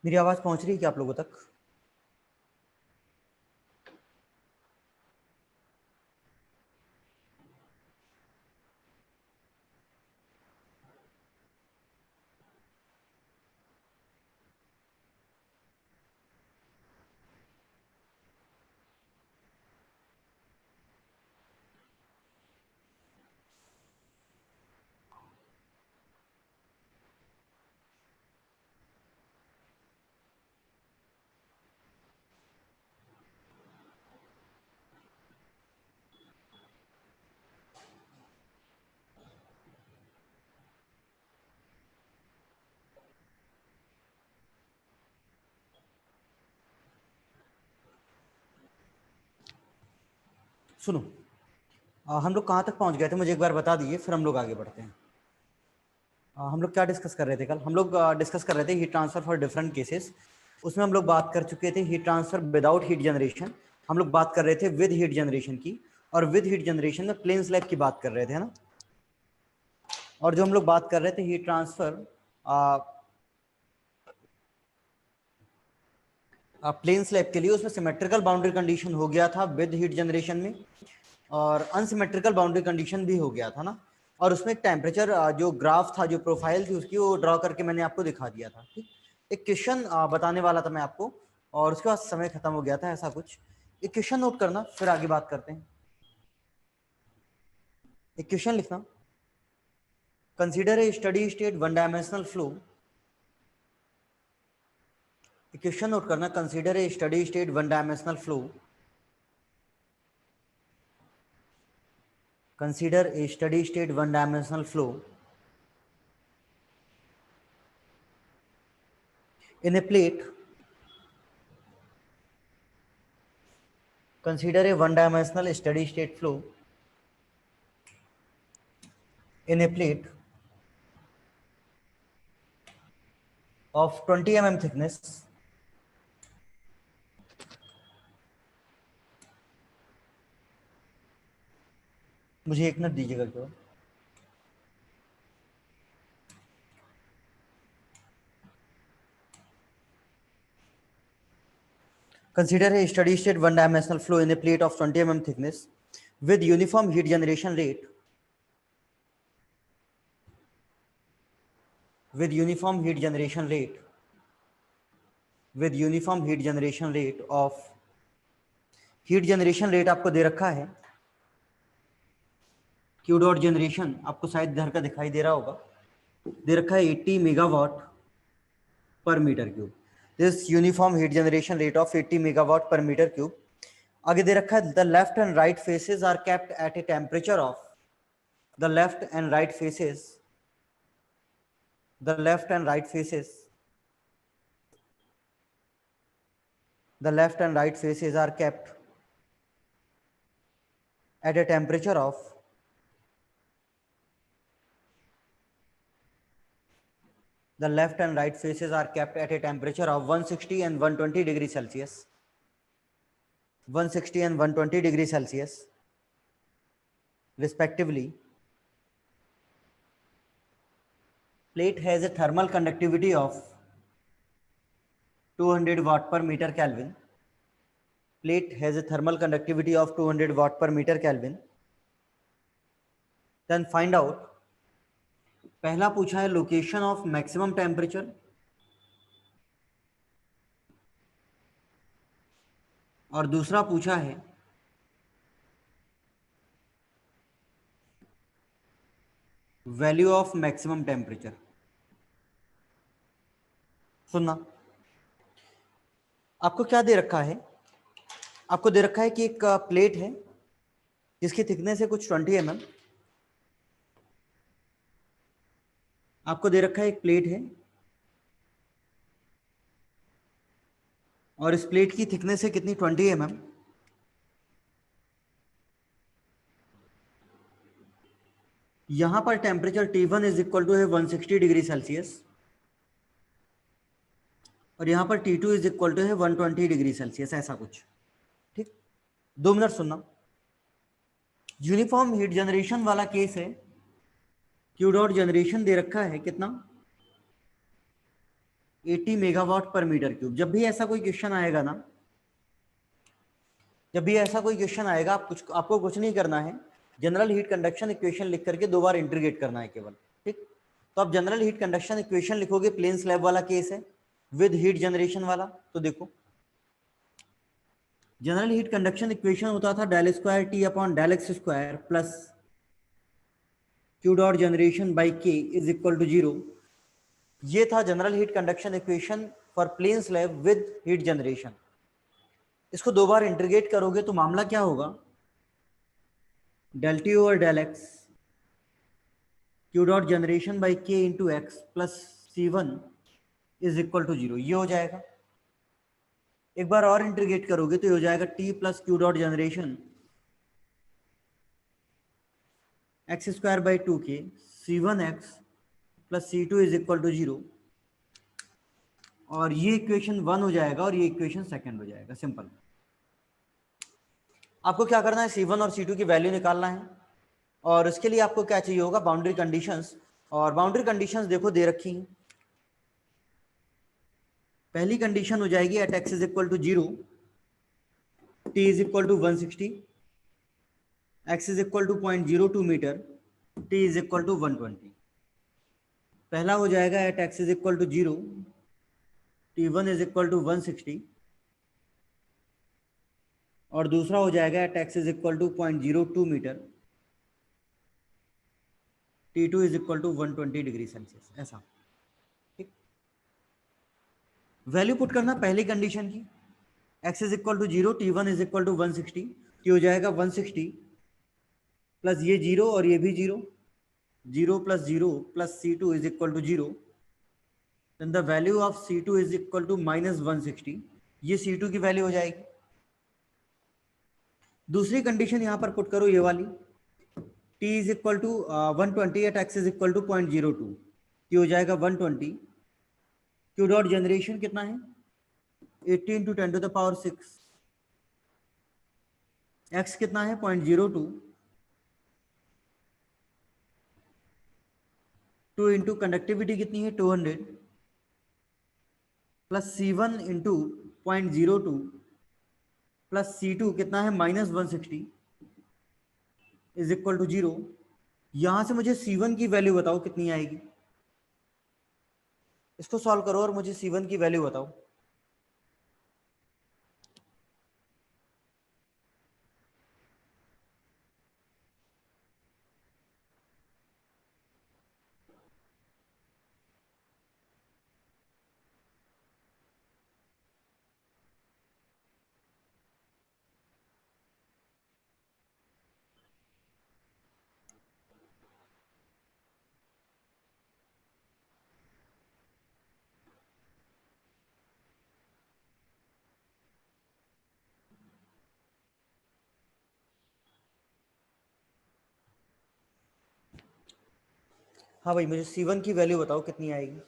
मेरी आवाज पहुंच रही है क्या आप लोगों तक? सुनो, हम लोग कहाँ तक पहुँच गए थे मुझे एक बार बता दीजिए, फिर हम लोग आगे बढ़ते हैं। हम लोग क्या डिस्कस कर रहे थे कल? हम लोग डिस्कस कर रहे थे heat transfer for different cases. उसमें हम लोग बात कर चुके थे heat transfer without heat generation. हम लोग बात कर रहे थे विद हीट जनरेशन की, और विद हीट जनरेशन में प्लेन स्लैब की बात कर रहे थे, है ना। और जो हम लोग बात कर रहे थे हीट ट्रांसफर प्लेन स्लैब के लिए, उसमें सिमेट्रिकल बाउंड्री कंडीशन हो गया था विद हीट जनरेशन में, और अनसिमेट्रिकल बाउंड्री कंडीशन भी हो गया था ना। और उसमें एक टेम्परेचर जो ग्राफ था, जो प्रोफाइल थी उसकी, वो ड्रॉ करके मैंने आपको दिखा दिया था। ठीक, एक क्वेश्चन बताने वाला था मैं आपको, और उसके बाद समय खत्म हो गया था, ऐसा कुछ। एक क्वेश्चन नोट करना, फिर आगे बात करते हैं। एक क्वेश्चन लिखना, consider a steady state one dimensional flow. Question note करना, consider a steady state one dimensional flow. Consider a steady state one dimensional flow in a plate. Consider a one dimensional steady state flow in a plate of 20 mm thickness मुझे एक minute दीजिएगा केवल। Consider a steady state one dimensional flow in a plate of 20 mm thickness with uniform heat generation rate with uniform heat generation rate with uniform heat generation rate of heat generation rate आपको दे रखा है, Q dot generation आपको शायद इधर का दिखाई दे रहा होगा, दे रखा है 80 megawatt per metre cube. This uniform heat generation rate of 80 megawatt per metre cube. आगे दे रखा है the left and right faces are kept at a temperature of, the left and right faces, the left and right faces, the left and right faces are kept at a temperature of the left and right faces are kept at a temperature of 160 and 120 degrees Celsius, 160 and 120 degrees Celsius respectively. Plate has a thermal conductivity of 200 watt per meter Kelvin. Plate has a thermal conductivity of 200 watt per meter Kelvin. Then find out, पहला पूछा है location of maximum temperature, और दूसरा पूछा है value of maximum temperature. सुनना, आपको क्या दे रखा है? आपको दे रखा है कि एक प्लेट है जिसकी थिकनेस है कुछ 20 mm। आपको दे रखा है एक प्लेट है और इस प्लेट की थिकनेस है कितनी? 20 mm। यहां पर temperature T1 is equal to है 160 डिग्री सेल्सियस, और यहां पर T2 इज इक्वल टू है 120 डिग्री सेल्सियस, ऐसा कुछ। ठीक, 2 मिनट सुनना। यूनिफॉर्म हीट जनरेशन वाला केस है, क्यू डॉट जनरेशन दे रखा है कितना? 80 मेगावाट पर मीटर क्यूब। जब भी ऐसा कोई क्वेश्चन आएगा ना, जब भी ऐसा कोई क्वेश्चन आएगा, आपको कुछ नहीं करना है, जनरल हीट कंडक्शन इक्वेशन लिख करके 2 बार इंटीग्रेट करना है केवल, ठीक। तो आप जनरल हीट कंडक्शन इक्वेशन लिखोगे, प्लेन स्लैब वाला केस है विद हीट जनरेशन वाला, तो देखो जनरल हीट कंडक्शन इक्वेशन होता था del square T upon del X square plus Q dot generation by के इज इक्वल टू 0। ये था general heat conduction equation for plane slab with heat generation. इसको 2 बार इंटीग्रेट करोगे तो मामला क्या होगा, del T over del X Q dot generation by K into X plus C1 is equal to 0, ये हो जाएगा। एक बार और इंटीग्रेट करोगे तो ये हो जाएगा T plus Q dot generation X square by 2k C1x plus C2 is equal to 0, और ये इक्वेशन 1 हो जाएगा और ये इक्वेशन सेकंड हो जाएगा। सिंपल। आपको क्या करना है, C1 और C2 की वैल्यू निकालना है, और इसके लिए आपको क्या चाहिए होगा, बाउंड्री कंडीशंस। और बाउंड्री कंडीशंस देखो दे रखी हैं। पहली कंडीशन हो जाएगी at X is equal to 0 T is equal to 160 X is equal to 0.02 metre T is equal to 120। पहला हो जाएगा at X is equal to 0 T1 is equal to 160, और दूसरा हो जाएगा at X is equal to 0.02 metre T2 is equal to 120 degree Celsius. ऐसा, ठीक। Value put करना पहली कंडीशन की, X is equal to 0 T1 is equal to 160, T हो जाएगा 160 प्लस ये 0 और ये भी 0, 0 plus 0 plus C2 is equal to 0, then the value of C2 is equal to minus 160, ये C2 की वैल्यू हो जाएगी। दूसरी कंडीशन यहां पर पुट करो, ये वाली, T is equal to 120 at X is equal to 0.02, ये हो जाएगा 120, क्यू डॉट जनरेशन कितना है 80 into 10 to the power 6, X कितना है 0.02, 2 इंटू कंडक्टिविटी कितनी है 200 plus C1 into 0.02 plus C2 कितना है माइनस 160 इज इक्वल टू 0। यहां से मुझे C1 की वैल्यू बताओ कितनी आएगी, इसको सॉल्व करो और मुझे C1 की वैल्यू बताओ। हाँ भाई, मुझे C1 की वैल्यू बताओ कितनी आएगी।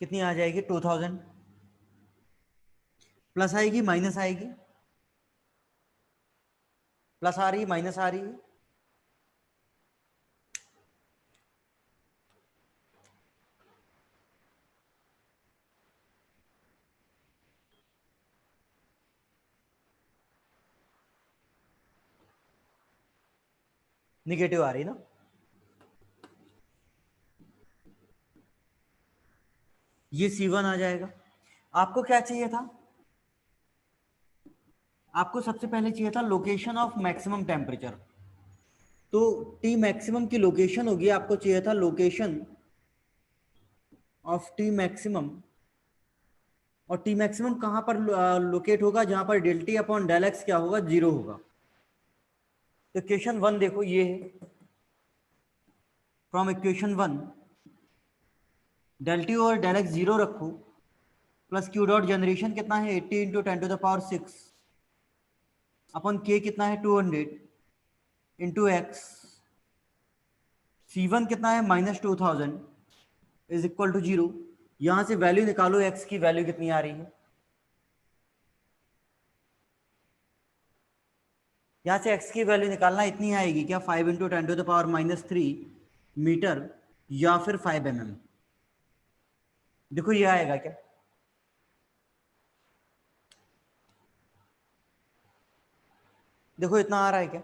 कितनी आ जाएगी 2000, प्लस आएगी माइनस आएगी, प्लस आ रही है माइनस आ रही है, निगेटिव आ रही ना। ये C1 आ जाएगा। आपको क्या चाहिए था, आपको सबसे पहले चाहिए था लोकेशन ऑफ मैक्सिमम टेम्परेचर। तो T मैक्सिमम की लोकेशन होगी, आपको चाहिए था लोकेशन ऑफ T मैक्सिमम, और T मैक्सिमम कहां पर लोकेट होगा, जहां पर del T upon del X क्या होगा 0 होगा। तो इक्वेशन 1 देखो ये है, फ्रॉम इक्वेशन 1 डेल टी और डेल एक्स जीरो रखो, प्लस क्यू डॉट जनरेशन कितना है 80 इंटू 10⁻6 अपन के कितना है 200 इंटू एक्स, सी वन कितना है -2000 इज इक्वल टू 0। यहां से वैल्यू निकालो, एक्स की वैल्यू कितनी आ रही है, यहां से एक्स की वैल्यू निकालना इतनी आएगी क्या, 5 इंटू 10⁻³ मीटर या फिर 5 mm। देखो ये आएगा क्या, देखो इतना आ रहा है क्या,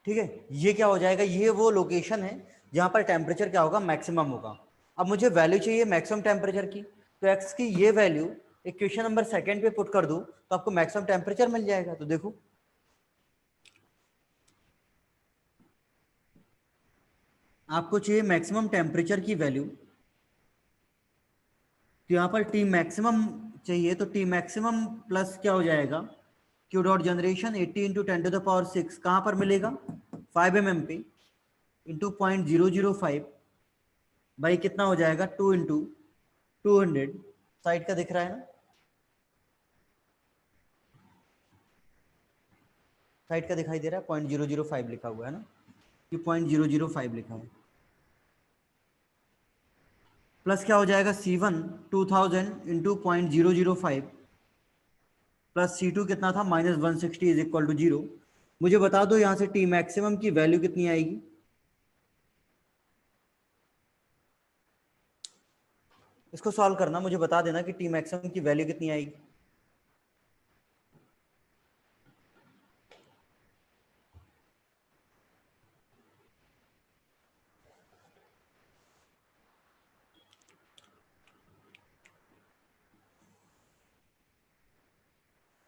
ठीक है। ये क्या हो जाएगा, ये वो लोकेशन है जहां पर टेम्परेचर क्या होगा, मैक्सिमम होगा। अब मुझे वैल्यू चाहिए मैक्सिमम टेम्परेचर की, तो एक्स की ये वैल्यू इक्वेशन नंबर सेकंड पे पुट कर दूं तो आपको मैक्सिमम टेम्परेचर मिल जाएगा। तो देखो आपको चाहिए मैक्सिमम टेम्परेचर की वैल्यू, तो यहाँ पर टी मैक्सिमम चाहिए, तो टी मैक्सिमम प्लस क्या हो जाएगा, क्यू डॉट जनरेशन 80 इंटू 10⁻6 कहाँ पर मिलेगा, 5 mm पे, इंटू 0.005 भाई कितना हो जाएगा 2 इंटू 200, साइड का दिख रहा है ना, साइड का दिखाई दे रहा है, 0.005 लिखा हुआ है ना, ये 0.005 लिखा है, प्लस क्या हो जाएगा C1 2000 इंटू 0.005 प्लस C2 कितना था -160 इज इक्वल टू 0। मुझे बता दो यहाँ से टी मैक्सिमम की वैल्यू कितनी आएगी, इसको सॉल्व करना, मुझे बता देना कि टी मैक्सिमम की वैल्यू कितनी आएगी।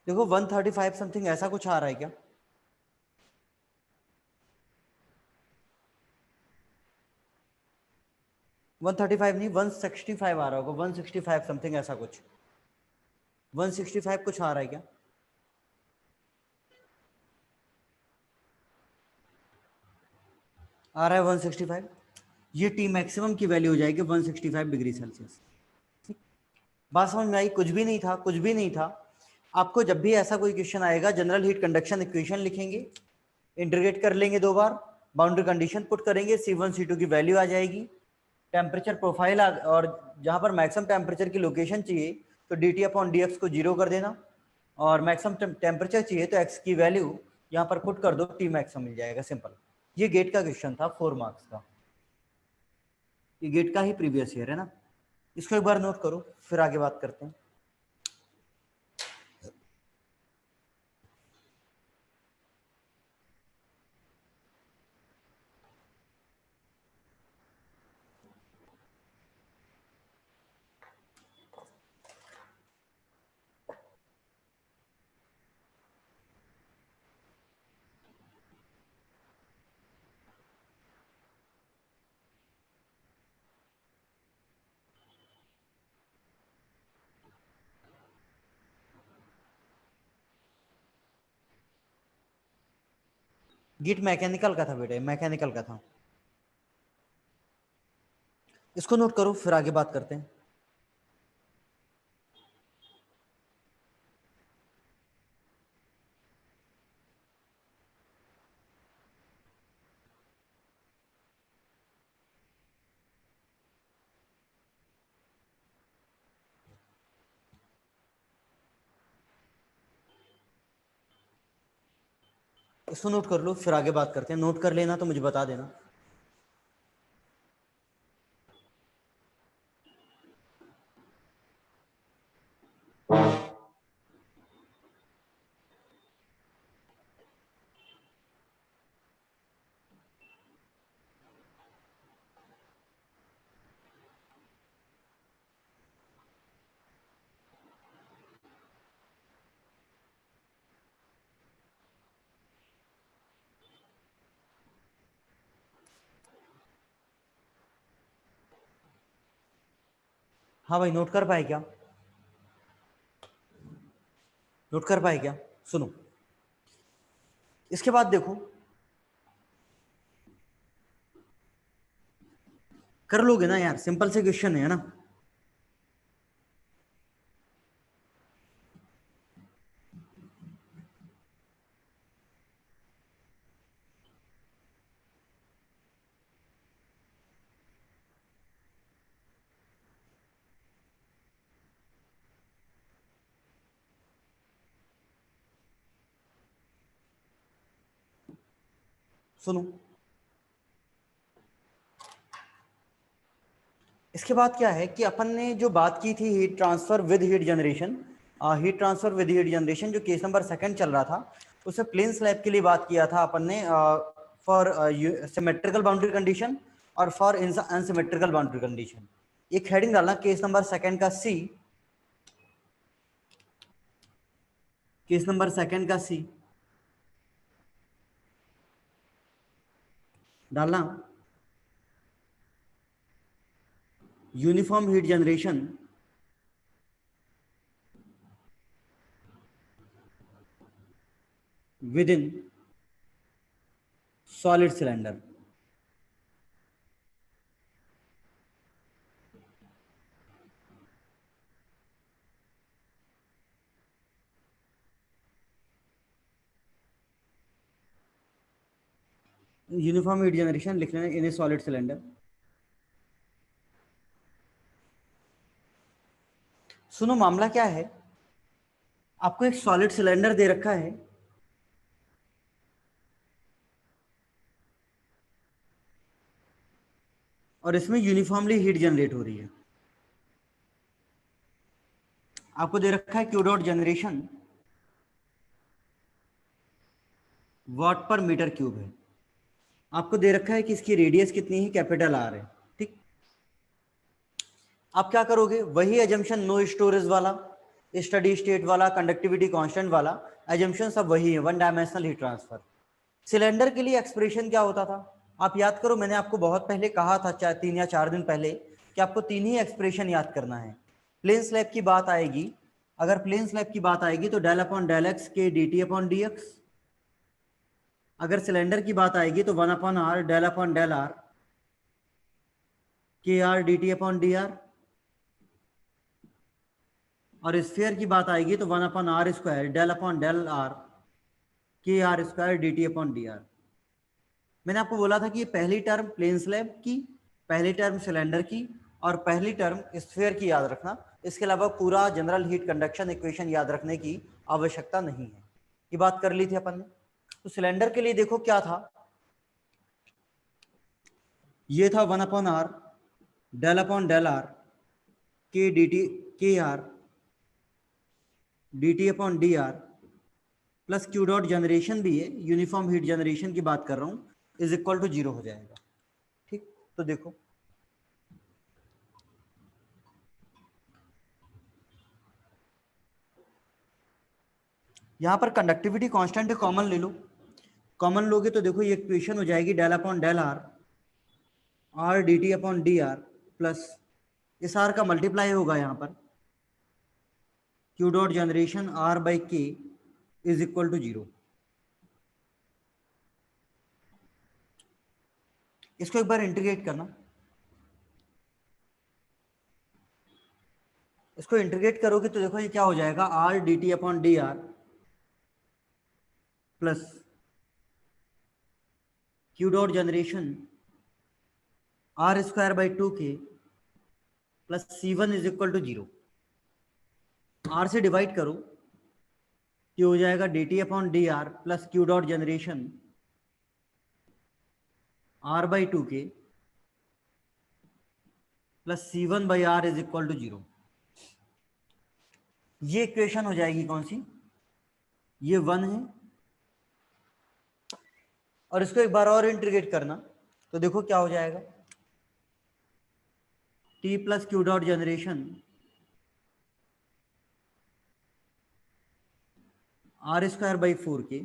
देखो 135 समथिंग ऐसा कुछ आ रहा है क्या, 135 नहीं 165 आ रहा होगा, 165 समथिंग ऐसा कुछ, 165 कुछ आ रहा है क्या, आ रहा है 165, ये टी मैक्सिमम की वैल्यू हो जाएगी 165 डिग्री सेल्सियस। बात समझ में आई, कुछ भी नहीं था, कुछ भी नहीं था। आपको जब भी ऐसा कोई क्वेश्चन आएगा जनरल हीट कंडक्शन इक्वेशन लिखेंगे, इंटीग्रेट कर लेंगे 2 बार, बाउंड्री कंडीशन पुट करेंगे, C1 C2 की वैल्यू आ जाएगी, टेम्परेचर प्रोफाइल और जहां पर मैक्सिमम टेम्परेचर की लोकेशन चाहिए तो dt/dx को 0 कर देना, और मैक्सिमम टेम्परेचर चाहिए तो x की वैल्यू यहाँ पर पुट कर दो, टी मैक्सिमम मिल जाएगा, सिंपल। ये गेट का क्वेश्चन था 4 मार्क्स का, ये गेट का ही प्रीवियस ईयर है ना, इसको एक बार नोट करो फिर आगे बात करते हैं। गिट मैकेनिकल का था बेटे, मैकेनिकल का था, इसको नोट करो फिर आगे बात करते हैं। इसको नोट कर लो फिर आगे बात करते हैं, नोट कर लेना तो मुझे बता देना। हाँ भाई, नोट कर पाए क्या, नोट कर पाए क्या? सुनो, इसके बाद देखो, कर लोगे ना यार, सिंपल से क्वेश्चन है ना। सुनो, इसके बाद क्या है कि अपन ने जो बात की थी heat transfer with heat generation, heat transfer with heat generation जो केस नंबर सेकंड चल रहा था, उससे प्लेन स्लैब के लिए बात किया था अपन ने, फॉर सिमेट्रिकल बाउंड्री कंडीशन और फॉर अनसिमेट्रिकल बाउंड्री कंडीशन। एक हेडिंग डालना केस नंबर सेकंड का सी, केस नंबर सेकंड का सी डालना, uniform heat generation with in solid cylinder. Uniform heat generation लिख लेना इन ए सॉलिड सिलेंडर। सुनो, मामला क्या है, आपको एक सॉलिड सिलेंडर दे रखा है, और इसमें यूनिफॉर्मली हीट जनरेट हो रही है। आपको दे रखा है क्यू डॉट जनरेशन वाट पर मीटर क्यूब है। आपको दे रखा है कि इसकी रेडियस कितनी है, कैपिटल आर है। ठीक, आप क्या करोगे, वही एजम्पशन नो स्टोरेज वाला, स्टडी स्टेट वाला, कंडक्टिविटी कांस्टेंट वाला एजम्पशन सब वही है, one dimensional heat transfer. Cylinder के लिए एक्सप्रेशन क्या होता था, आप याद करो, मैंने आपको बहुत पहले कहा था, 3 या 4 दिन पहले, कि आपको 3 ही एक्सप्रेशन याद करना है। प्लेन स्लैब की बात आएगी, अगर प्लेन स्लैब की बात आएगी तो del upon del x k D T upon d x. अगर सिलेंडर की बात आएगी तो 1/r del upon del are k R D T upon D r. और स्फीयर की बात आएगी तो 1/r² del upon del are k are square D T upon D r. मैंने आपको बोला था कि ये पहली टर्म प्लेन स्लैब की, पहली टर्म सिलेंडर की, और पहली टर्म स्फीयर की याद रखना। इसके अलावा पूरा जनरल हीट कंडक्शन इक्वेशन याद रखने की आवश्यकता नहीं है। ये बात कर ली थी अपन ने। तो सिलेंडर के लिए देखो क्या था, ये था 1/r del upon del are के डी टी के R D T upon D R plus Q dot generation भी है, यूनिफॉर्म हीट जनरेशन की बात कर रहा हूं, इज इक्वल टू 0 हो जाएगा। ठीक, तो देखो यहां पर कंडक्टिविटी कांस्टेंट है, कॉमन ले लो। कॉमन लोगे तो देखो ये इक्वेशन हो जाएगी del upon del are R D T upon D R plus इस आर का मल्टीप्लाई होगा यहाँ पर Q dot generation R by के इज इक्वल टू 0। इसको एक बार इंटीग्रेट करना, इसको इंटीग्रेट करोगे तो देखो ये क्या हो जाएगा, R D T upon D R plus Q dot generation r²/2k plus C1 is equal to 0। R से डिवाइड करो, ये हो जाएगा D T upon D R plus Q dot generation r/2k plus C1/r is equal to 0। ये equation हो जाएगी कौन सी, ये 1 है, और इसको एक बार और इंटीग्रेट करना तो देखो क्या हो जाएगा, t plus Q dot generation r²/4k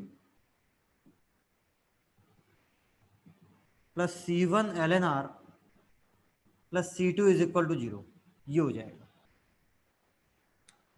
plus C1 ln r plus C2 is equal to 0। ये हो जाएगा।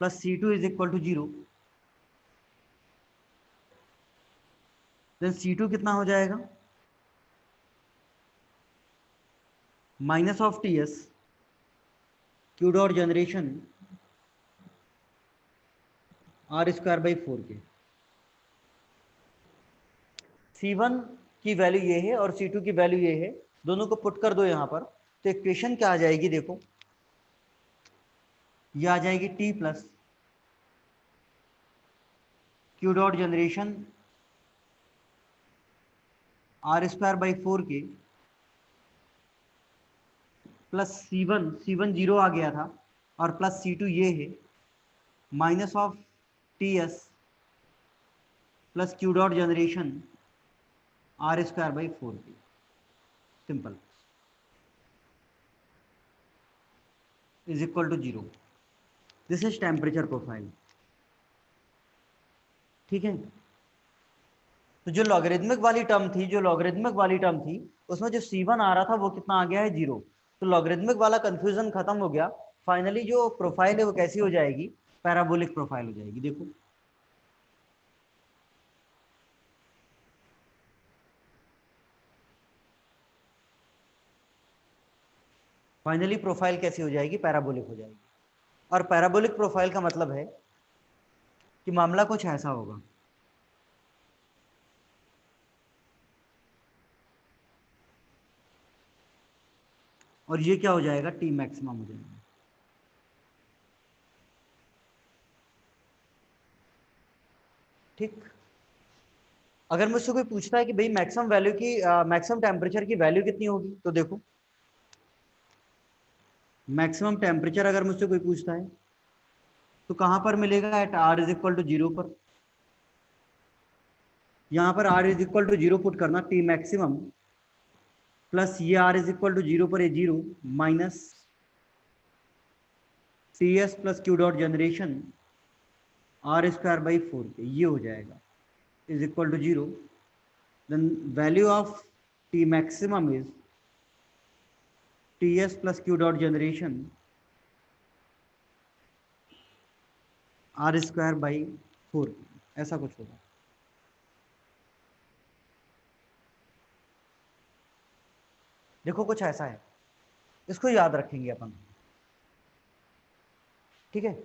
Plus C2 is equal to 0, then C2 कितना हो जाएगा, minus of Ts Q dot generation are square by 4 K. C1 की value ये है और C2 की वैल्यू ये है, दोनों को पुट कर दो यहां पर, तो इक्वेशन क्या आ जाएगी, देखो ये आ जाएगी T plus Q dot generation are square by 4 K plus C1 zero आ गया था, और प्लस C2 ये है, minus of Ts plus Q dot generation are square by 4 K. Simple, is equal to 0। This is temperature profile. ठीक है, तो जो logarithmic वाली टर्म थी, उसमें जो C1 आ रहा था वो कितना आ गया है, 0। तो लॉगरिदमिक वाला कंफ्यूजन खत्म हो गया। फाइनली जो प्रोफाइल है वो कैसी हो जाएगी, पैराबोलिक प्रोफाइल हो जाएगी। देखो फाइनली प्रोफाइल कैसी हो जाएगी, पैराबोलिक हो जाएगी। और पैराबोलिक प्रोफाइल का मतलब है कि मामला कुछ ऐसा होगा, और ये क्या हो जाएगा, T मैक्सिमम हो जाएगा। ठीक, अगर मुझसे कोई पूछता है कि भाई मैक्सिमम वैल्यू की मैक्सिमम टेम्परेचर की वैल्यू कितनी होगी, तो देखो मैक्सिमम टेम्परेचर अगर मुझसे कोई पूछता है तो कहां पर मिलेगा, at R is equal to 0 पर। यहां पर R is equal to 0 put करना, T मैक्सिमम प्लस ये R इज इक्वल टू 0 पर, ये 0 minus Ts plus Q dot generation are square by 4 K, ये हो जाएगा is equal to 0। Then value of T maximum is Ts plus Q dot generation are square by 4, ऐसा कुछ होगा। देखो कुछ ऐसा है, इसको याद रखेंगे अपन। ठीक है,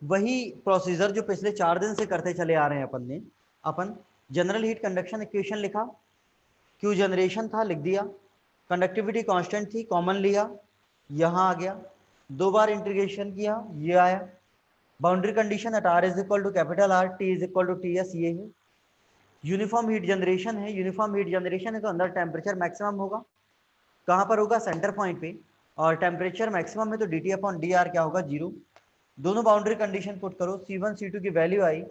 वही प्रोसीजर जो पिछले 4 दिन से करते चले आ रहे हैं अपन ने। अपन जनरल हीट कंडक्शन इक्वेशन लिखा, क्यू जनरेशन था लिख दिया, कंडक्टिविटी कांस्टेंट थी कॉमन लिया, यहां आ गया, 2 बार इंटीग्रेशन किया, ये आया। Boundary condition at R is equal to capital R, T is equal to Ts, ये है। यूनिफॉर्म हीट जनरेशन है, यूनिफॉर्म हीट जनरेशन है तो अंदर टेम्परेचर मैक्सिमम होगा, कहां पर होगा, सेंटर पॉइंट पे। और टेम्परेचर मैक्सिमम में तो dt अपॉन dr क्या होगा, 0। दोनों बाउंड्री कंडीशन पुट करो, C1 C2 की वैल्यू आई,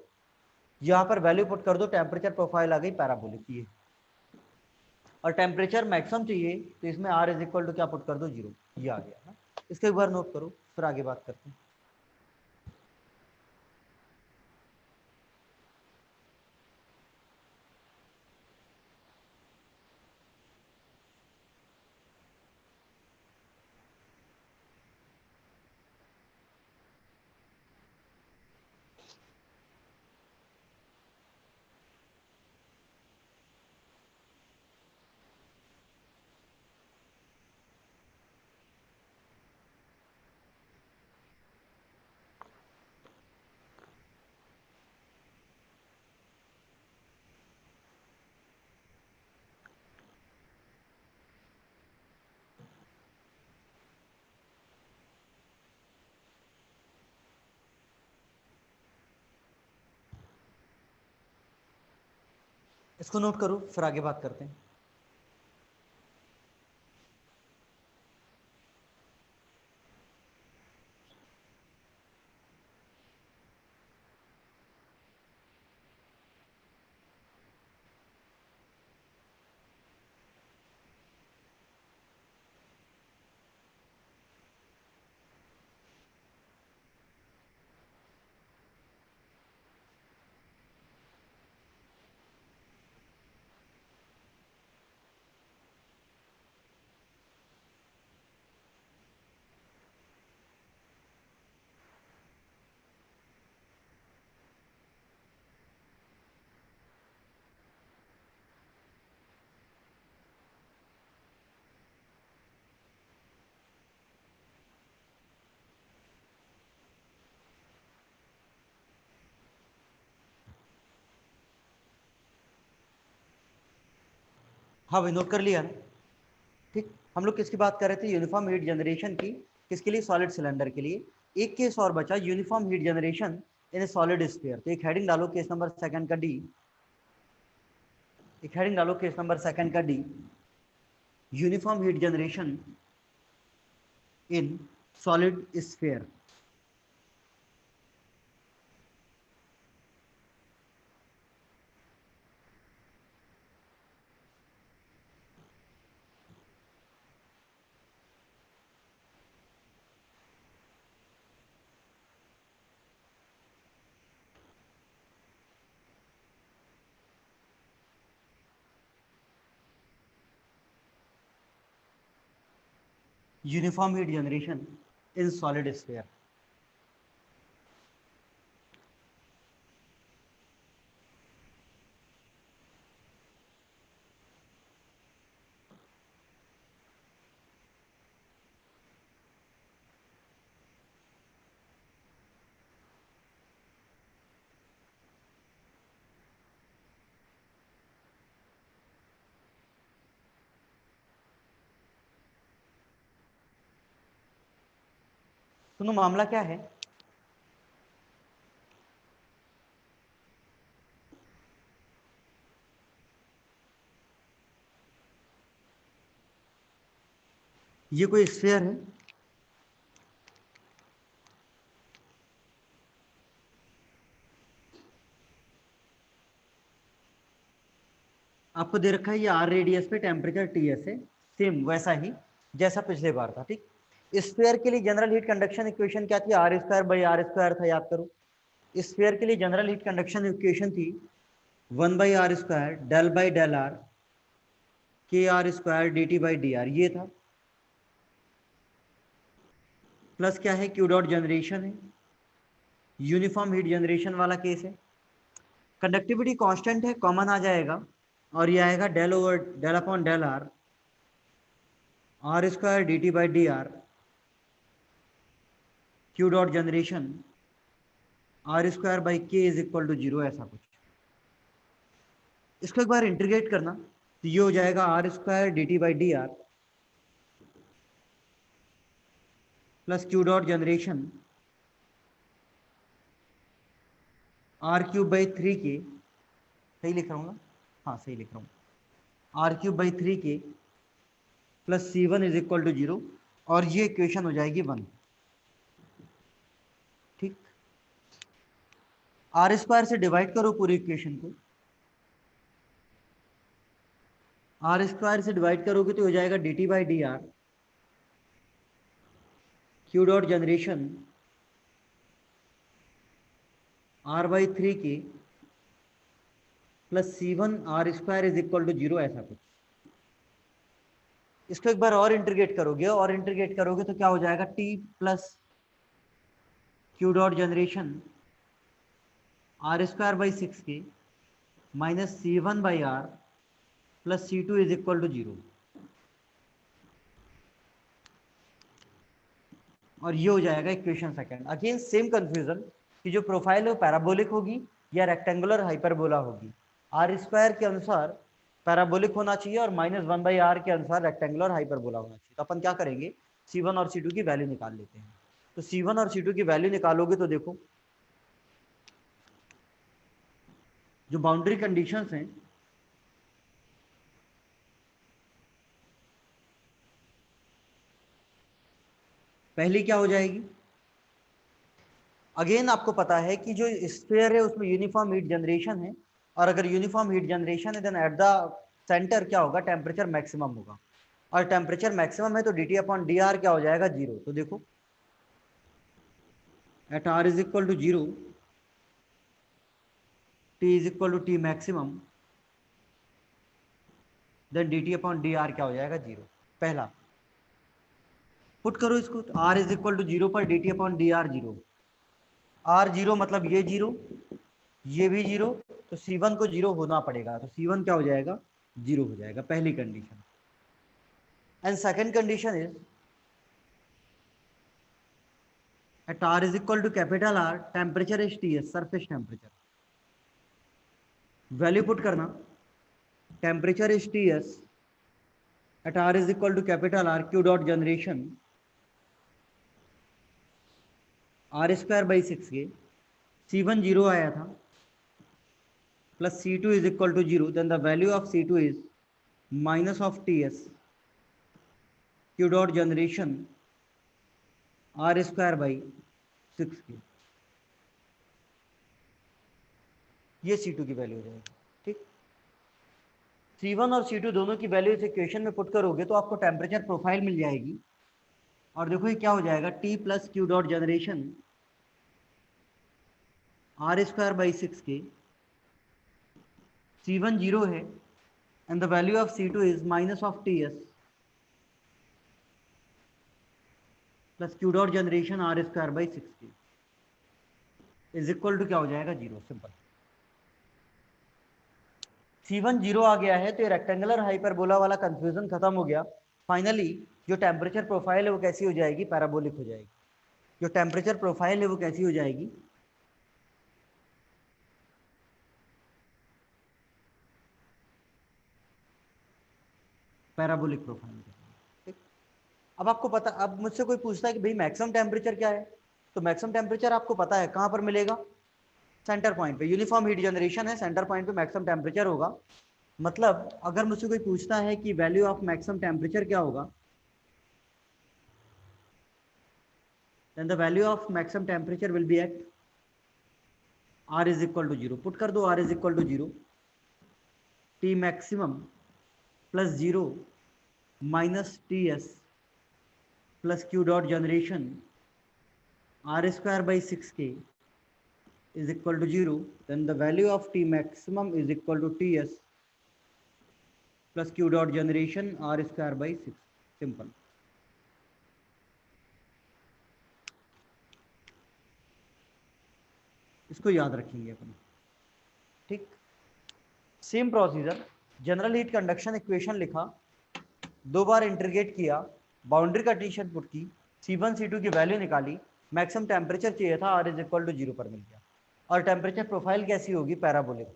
यहाँ पर वैल्यू पुट कर दो, टेम्परेचर प्रोफाइल आ गई पैराबोलिक की। और टेम्परेचर मैक्सिमम चाहिए तो इसमें R इज इक्वल टू क्या पुट कर दो, 0, ये आ गया ना। इसको एक बार नोट करो, फिर आगे बात करते हैं। इसको नोट करो, फिर आगे बात करते हैं। हाँ भाई, नोट कर लिया ना। ठीक, हम लोग किसकी बात कर रहे थे? यूनिफॉर्म हीट जनरेशन की। किसके लिए? सॉलिड सिलेंडर के लिए। एक केस और बचा, यूनिफॉर्म हीट जनरेशन इन ए सॉलिड स्फीयर। तो एक हेडिंग डालो केस नंबर सेकंड का डी। एक हेडिंग डालो केस नंबर सेकंड का D, uniform heat generation in solid sphere. Uniform heat generation in solid sphere. सुनो, मामला क्या है? ये कोई स्फीयर है, आपको दे रखा है ये आर रेडियस पे टेम्परेचर टी एस है, सेम वैसा ही जैसा पिछले बार था। ठीक, स्फीयर के लिए जनरल हीट कंडक्शन इक्वेशन क्या थी? R square by are square था, याद करो। स्फीयर के लिए जनरल हीट कंडक्शन इक्वेशन थी 1/r² del by del are k are square D T by D r, ये था। प्लस क्या है? क्यू डॉट जनरेशन है, यूनिफॉर्म हीट जनरेशन वाला केस है। कंडक्टिविटी कांस्टेंट है, कॉमन आ जाएगा और ये आएगा del over del upon del are, r square D T by D R, Q dot generation are square by के इज इक्वल टू 0, ऐसा कुछ। इसको एक बार इंटीग्रेट करना तो ये हो जाएगा R square D T by D R plus Q dot generation R cube by 3 K, सही लिख रहा हूँ ना? हाँ, सही लिख रहा हूँ। Are cube by 3 K plus C one is equal to 0, और ये इक्वेशन हो जाएगी 1। ठीक, आर स्क्वायर से डिवाइड करो पूरी इक्वेशन को, आर स्क्वायर से डिवाइड करोगे तो हो जाएगा D T by D R Q dot generation R by 3 K plus C one R square is equal to 0, ऐसा कुछ। इसको एक बार और इंटीग्रेट करोगे, और इंटीग्रेट करोगे तो क्या हो जाएगा? T plus Q dot generation are square by 6 K minus C one by R plus C two is equal to 0, और ये हो जाएगा equation second. Again same confusion कि जो प्रोफाइल है वो पैराबोलिक होगी या रेक्टेंगुलर हाइपरबोला होगी। आर स्क्वायर के अनुसार पैराबोलिक होना चाहिए और -1/r के अनुसार रेक्टेंगुलर हाइपरबोला होना चाहिए। तो अपन क्या करेंगे? C1 और C2 की वैल्यू निकाल लेते हैं। तो C1 और C2 की वैल्यू निकालोगे तो देखो, जो बाउंड्री कंडीशंस हैं, पहली क्या हो जाएगी? अगेन आपको पता है कि जो स्फीयर है उसमें यूनिफॉर्म हीट जनरेशन है, और अगर यूनिफॉर्म हीट जनरेशन है देन एट द सेंटर क्या होगा? टेम्परेचर मैक्सिमम होगा, और टेम्परेचर मैक्सिमम है तो D T upon D R क्या हो जाएगा? 0। तो देखो, at are is equal to 0 T is equal to T maximum, then D T upon D R क्या हो जाएगा? 0। पहला पुट करो इसको, तो आर इज इक्वल टू 0 पर D T upon D R 0, R 0 मतलब ये 0, ये भी 0, तो C1 को 0 होना पड़ेगा। तो C1 क्या हो जाएगा? 0 हो जाएगा, पहली condition. And second condition is at R is equal to capital R, temperature is Ts, surface temperature. Value put करना, temperature is Ts at R is equal to capital R, Q dot generation R square by 6K, C1 0 आया था, plus C2 is equal to 0, then the value of C2 is minus of TS Q dot generation R square by 6K. ये C2 की value हो जाएगी, ठीक। C1 और C2 दोनों की वैल्यू इस इक्वेशन में पुट करोगे तो आपको टेम्परेचर प्रोफाइल मिल जाएगी। और देखो ये क्या हो जाएगा, T plus Q dot generation R square by 6K, C1 0 है and the value of C2 is minus of TS plus Q dot generation R square by 6K is equal to क्या हो जाएगा, 0। सिंपल। C1 0 आ गया है तो ये rectangular hyperbola वाला confusion खत्म हो गया। फाइनली जो टेम्परेचर प्रोफाइल है वो कैसी हो जाएगी, पैराबोलिक हो जाएगी। जो टेम्परेचर प्रोफाइल है वो कैसी हो जाएगी, पैराबोलिक प्रोफाइल। ठीक। अब आपको पता, अब मुझसे कोई पूछता है कि भाई मैक्सिमम टेम्परेचर क्या है, तो मैक्सिमम टेम्परेचर आपको पता है कहां पर मिलेगा, सेंटर पॉइंट पे। यूनिफॉर्म हीट जनरेशन है, सेंटर पॉइंट पे मैक्सिमम टेम्परेचर होगा। मतलब अगर मुझसे कोई पूछता है कि वैल्यू ऑफ मैक्सिमम टेम्परेचर क्या होगा, then the value of maximum temperature will be at R is equal to 0। Put कर दो R is equal to 0, T maximum plus 0 minus TS plus Q dot generation R square by 6K is equal to 0, then the value of T maximum is equal to TS plus Q dot generation R square by 6। Simple. इसको याद रखेंगे अपन, ठीक। Same procedure, general heat conduction equation लिखा, दो बार integrate किया, boundary condition put की, C1 C2 की value निकाली, मैक्सिमम टेम्परेचर चाहिए था, R इज इक्वल टू 0 पर मिल गया। और टेम्परेचर प्रोफाइल कैसी होगी, पैराबोलिक।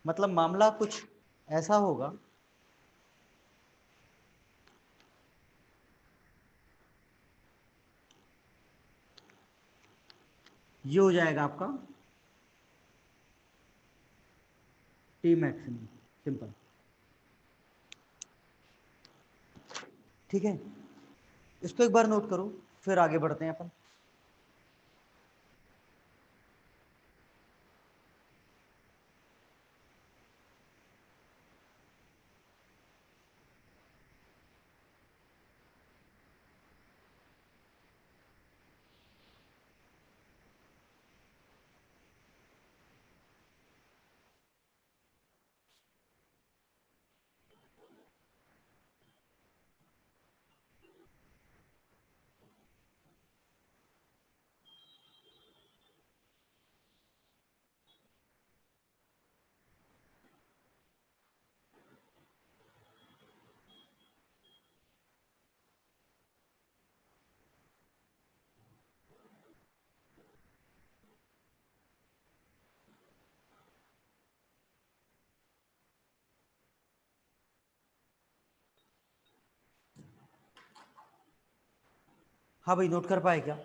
मतलब मामला कुछ ऐसा होगा, ये हो जाएगा आपका T मैक्सिमम। सिंपल, ठीक है। इसको एक बार नोट करो, फिर आगे बढ़ते हैं अपन। हाँ भाई, नोट कर पाए क्या?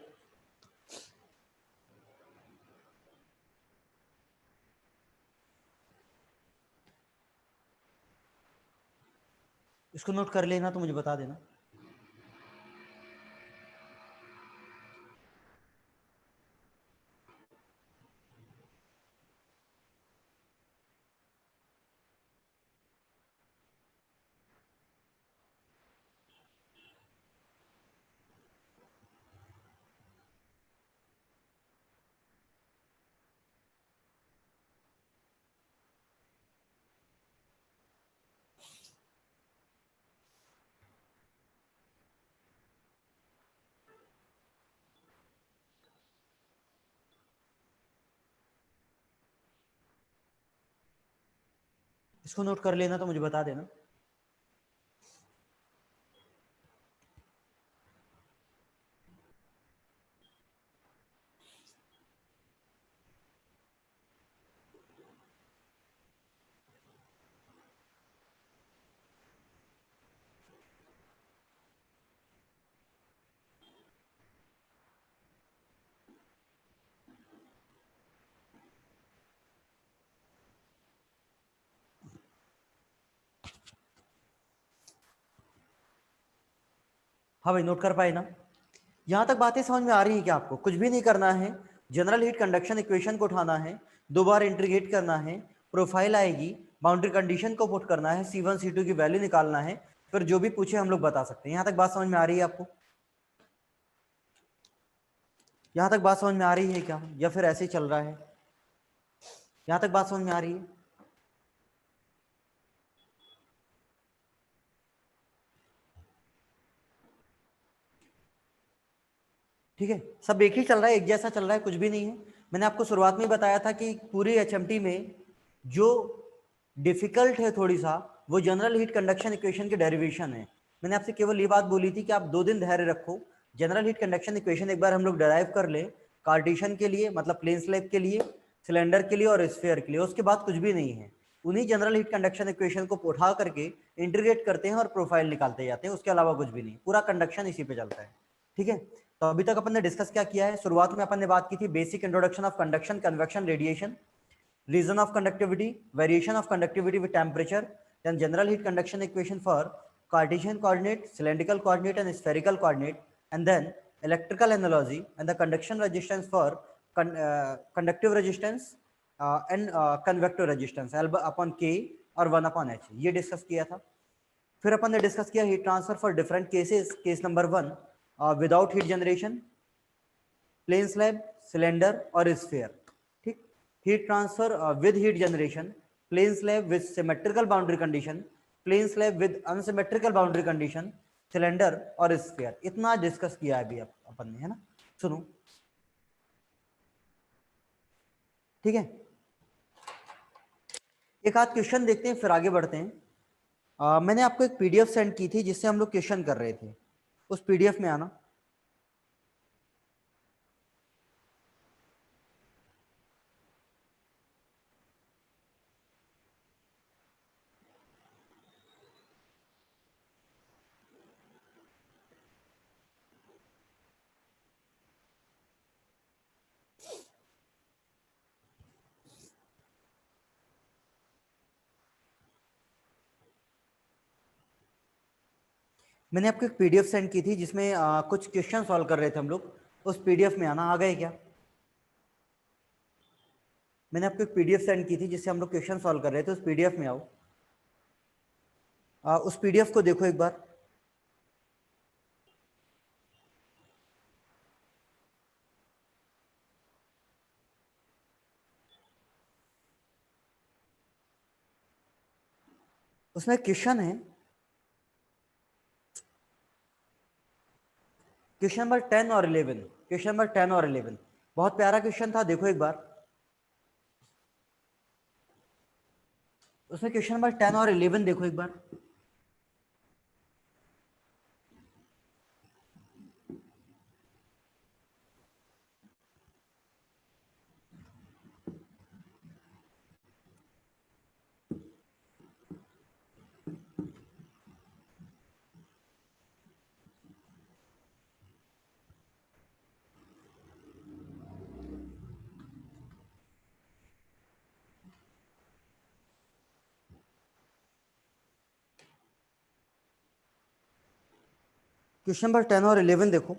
इसको नोट कर लेना तो मुझे बता देना। इसको नोट कर लेना तो मुझे बता देना। हाँ भाई, नोट कर पाए ना? यहाँ तक बातें समझ में आ रही है क्या आपको? कुछ भी नहीं करना है, जनरल हीट कंडक्शन इक्वेशन को उठाना है, दो बार इंटीग्रेट करना है, प्रोफाइल आएगी, बाउंड्री कंडीशन को पुट करना है, C1 C2 की वैल्यू निकालना है, फिर जो भी पूछे हम लोग बता सकते हैं। यहाँ तक बात समझ में आ रही है आपको? यहाँ तक बात समझ में आ रही है क्या, या फिर ऐसे ही चल रहा है? यहाँ तक बात समझ में आ रही है? ठीक है, सब एक ही चल रहा है, एक जैसा चल रहा है, कुछ भी नहीं है। मैंने आपको शुरुआत में बताया था कि पूरी एचएमटी में जो डिफिकल्ट है थोड़ी सा, वो जनरल हीट कंडक्शन इक्वेशन की डेरिवेशन है। मैंने आपसे केवल ये बात बोली थी कि आप 2 दिन धैर्य रखो, जनरल हीट कंडक्शन इक्वेशन एक बार हम लोग डेराइव कर ले, कार्टेशियन के लिए मतलब प्लेन स्लैब के लिए, सिलेंडर के लिए और स्फीयर के लिए, उसके बाद कुछ भी नहीं है। उन्हीं जनरल हीट कंडक्शन इक्वेशन को उठा करके इंटीग्रेट करते हैं और प्रोफाइल निकालते जाते हैं, उसके अलावा कुछ भी नहीं। पूरा कंडक्शन इसी पे चलता है। ठीक है, तो अभी तक अपन ने डिस्कस क्या किया है? शुरुआत में अपन ने बात की थी basic introduction of conduction, convection, radiation, reason of conductivity, variation of conductivity with temperature, then general heat conduction equation for Cartesian coordinate, cylindrical coordinate and spherical coordinate, and then electrical analogy and the conduction resistance for conductive resistance and convective resistance L upon K और 1 upon H, ये discuss किया था। फिर अपन ने discuss किया heat transfer for different cases. Case number 1, without heat generation, plane slab, cylinder और sphere. ठीक, heat transfer with heat generation, plane slab with symmetrical boundary condition, plane slab with unsymmetrical boundary condition, cylinder और sphere. इतना discuss किया है अभी अपन ने, है ना? सुनो, ठीक है, एक आध क्वेश्चन देखते हैं फिर आगे बढ़ते हैं। मैंने आपको एक पीडीएफ सेंड की थी जिससे हम लोग क्वेश्चन कर रहे थे, उस पीडीएफ में आना। मैंने आपको एक पीडीएफ सेंड की थी जिसमें कुछ क्वेश्चन सॉल्व कर रहे थे हम लोग, उस पीडीएफ में आना। आ गए क्या? मैंने आपको एक पीडीएफ सेंड की थी जिससे हम लोग क्वेश्चन सॉल्व कर रहे थे, उस पीडीएफ में आओ। उस पीडीएफ को देखो एक बार। उसमें क्वेश्चन है, क्वेश्चन नंबर 10 और 11। क्वेश्चन नंबर 10 और 11 बहुत प्यारा क्वेश्चन था, देखो एक बार। उसमें क्वेश्चन नंबर 10 और 11 देखो एक बार। क्वेश्चन नंबर 10 और 11 देखो।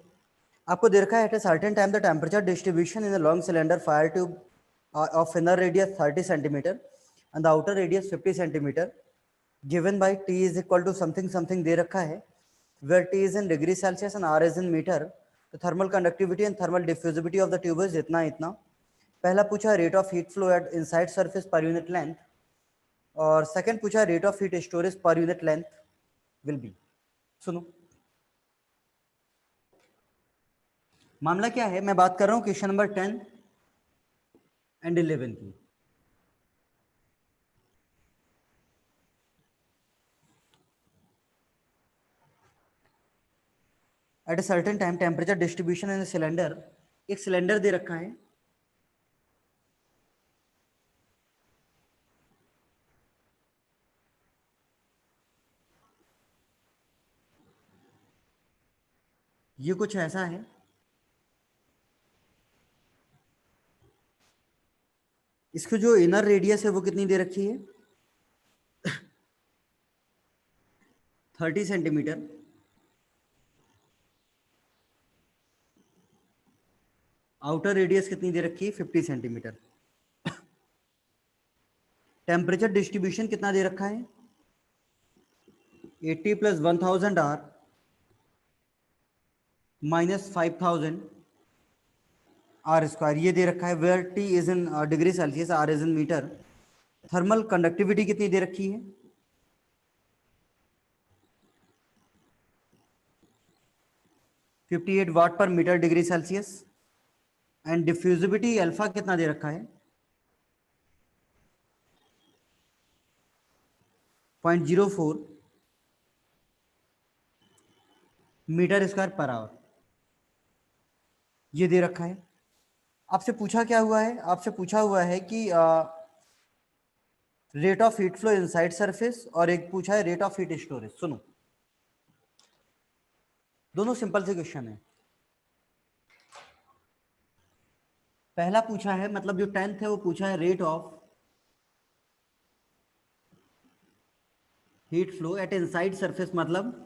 आपको दे रखा है at a certain time the temperature distribution in a long cylinder fire tube of inner radius 30 centimetre and the outer radius 50 centimetre given by T is equal to something something दे रखा है, where T is in degree Celsius and R is in metre. तो thermal conductivity and thermal diffusibility of the tube is इतना इतना। पहला पूछा rate of heat flow at inside surface per unit length, और second पूछा rate of heat storage per unit length will be. सुनो, मामला क्या है, मैं बात कर रहा हूं क्वेश्चन नंबर 10 एंड 11 की। At a certain time temperature distribution in cylinder, एक सिलेंडर दे रखा है, ये कुछ ऐसा है। इसकी जो इनर रेडियस है वो कितनी दे रखी है? 30 सेंटीमीटर। आउटर रेडियस कितनी दे रखी है 50 सेंटीमीटर। टेम्परेचर डिस्ट्रीब्यूशन कितना दे रखा है 80 + 1000 आर -5000 आर स्क्वायर, ये दे रखा है। Where T is in degree Celsius, R is in metre. Thermal conductivity कितनी दे रखी है 58 watt per metre degree Celsius. And diffusibility alpha कितना दे रखा है 0.04 मीटर स्क्वायर पर आवर, ये दे रखा है। आपसे पूछा क्या हुआ है, आपसे पूछा हुआ है कि rate of heat flow inside surface और एक पूछा है रेट ऑफ हीट स्टोरेज। सुनो, दोनों सिंपल से क्वेश्चन है। पहला पूछा है, मतलब जो 10th है वो पूछा है rate of heat flow at inside surface, मतलब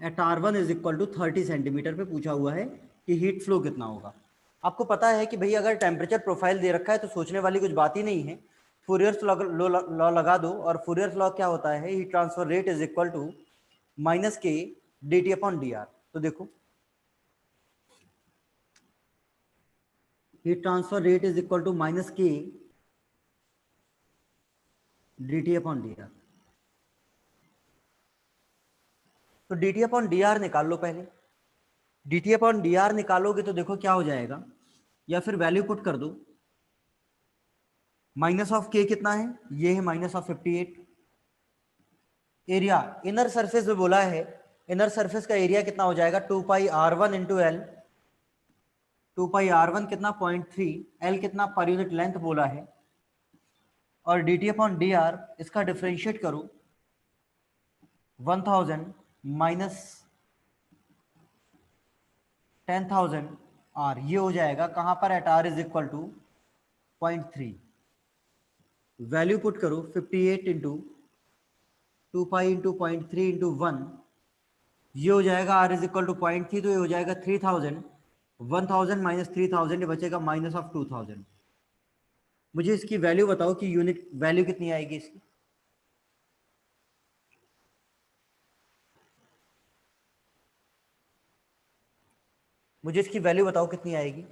at R1 is equal to 30 centimetre पे पूछा हुआ है कि हीट फ्लो कितना होगा। आपको पता है कि भाई अगर टेम्परेचर प्रोफाइल दे रखा है तो सोचने वाली कुछ बात ही नहीं है। फूरियर्स लॉ लगा दो, और फूरियर्स लॉ क्या होता है, heat transfer rate is equal to -k dt/dr। तो देखो, heat transfer rate is equal to -k dt/dr। तो dt/dr निकाल लो पहले। dt/dr निकालोगे तो देखो क्या हो जाएगा, या फिर वैल्यू पुट कर दो। -k कितना है, ये है -58। एरिया इनर सरफेस में बोला है, इनर सरफेस का एरिया कितना हो जाएगा 2πr1 × l। 2πr1 कितना 0.3, l कितना पर यूनिट लेंथ बोला है। और dt/dr इसका डिफरेंशिएट करो 1000 माइनस 10,000 r, ये हो जाएगा कहां पर, at r is equal to 0.3। Value put करो 58 × 2π × 0.3 × 1, ये हो जाएगा r इज इक्वल टू 0.3, तो ये हो जाएगा 3000। 1000 माइनस 3000, ये बचेगा -2000। मुझे इसकी वैल्यू बताओ कि यूनिट वैल्यू कितनी आएगी इसकी। मुझे इसकी वैल्यू बताओ कितनी आएगी।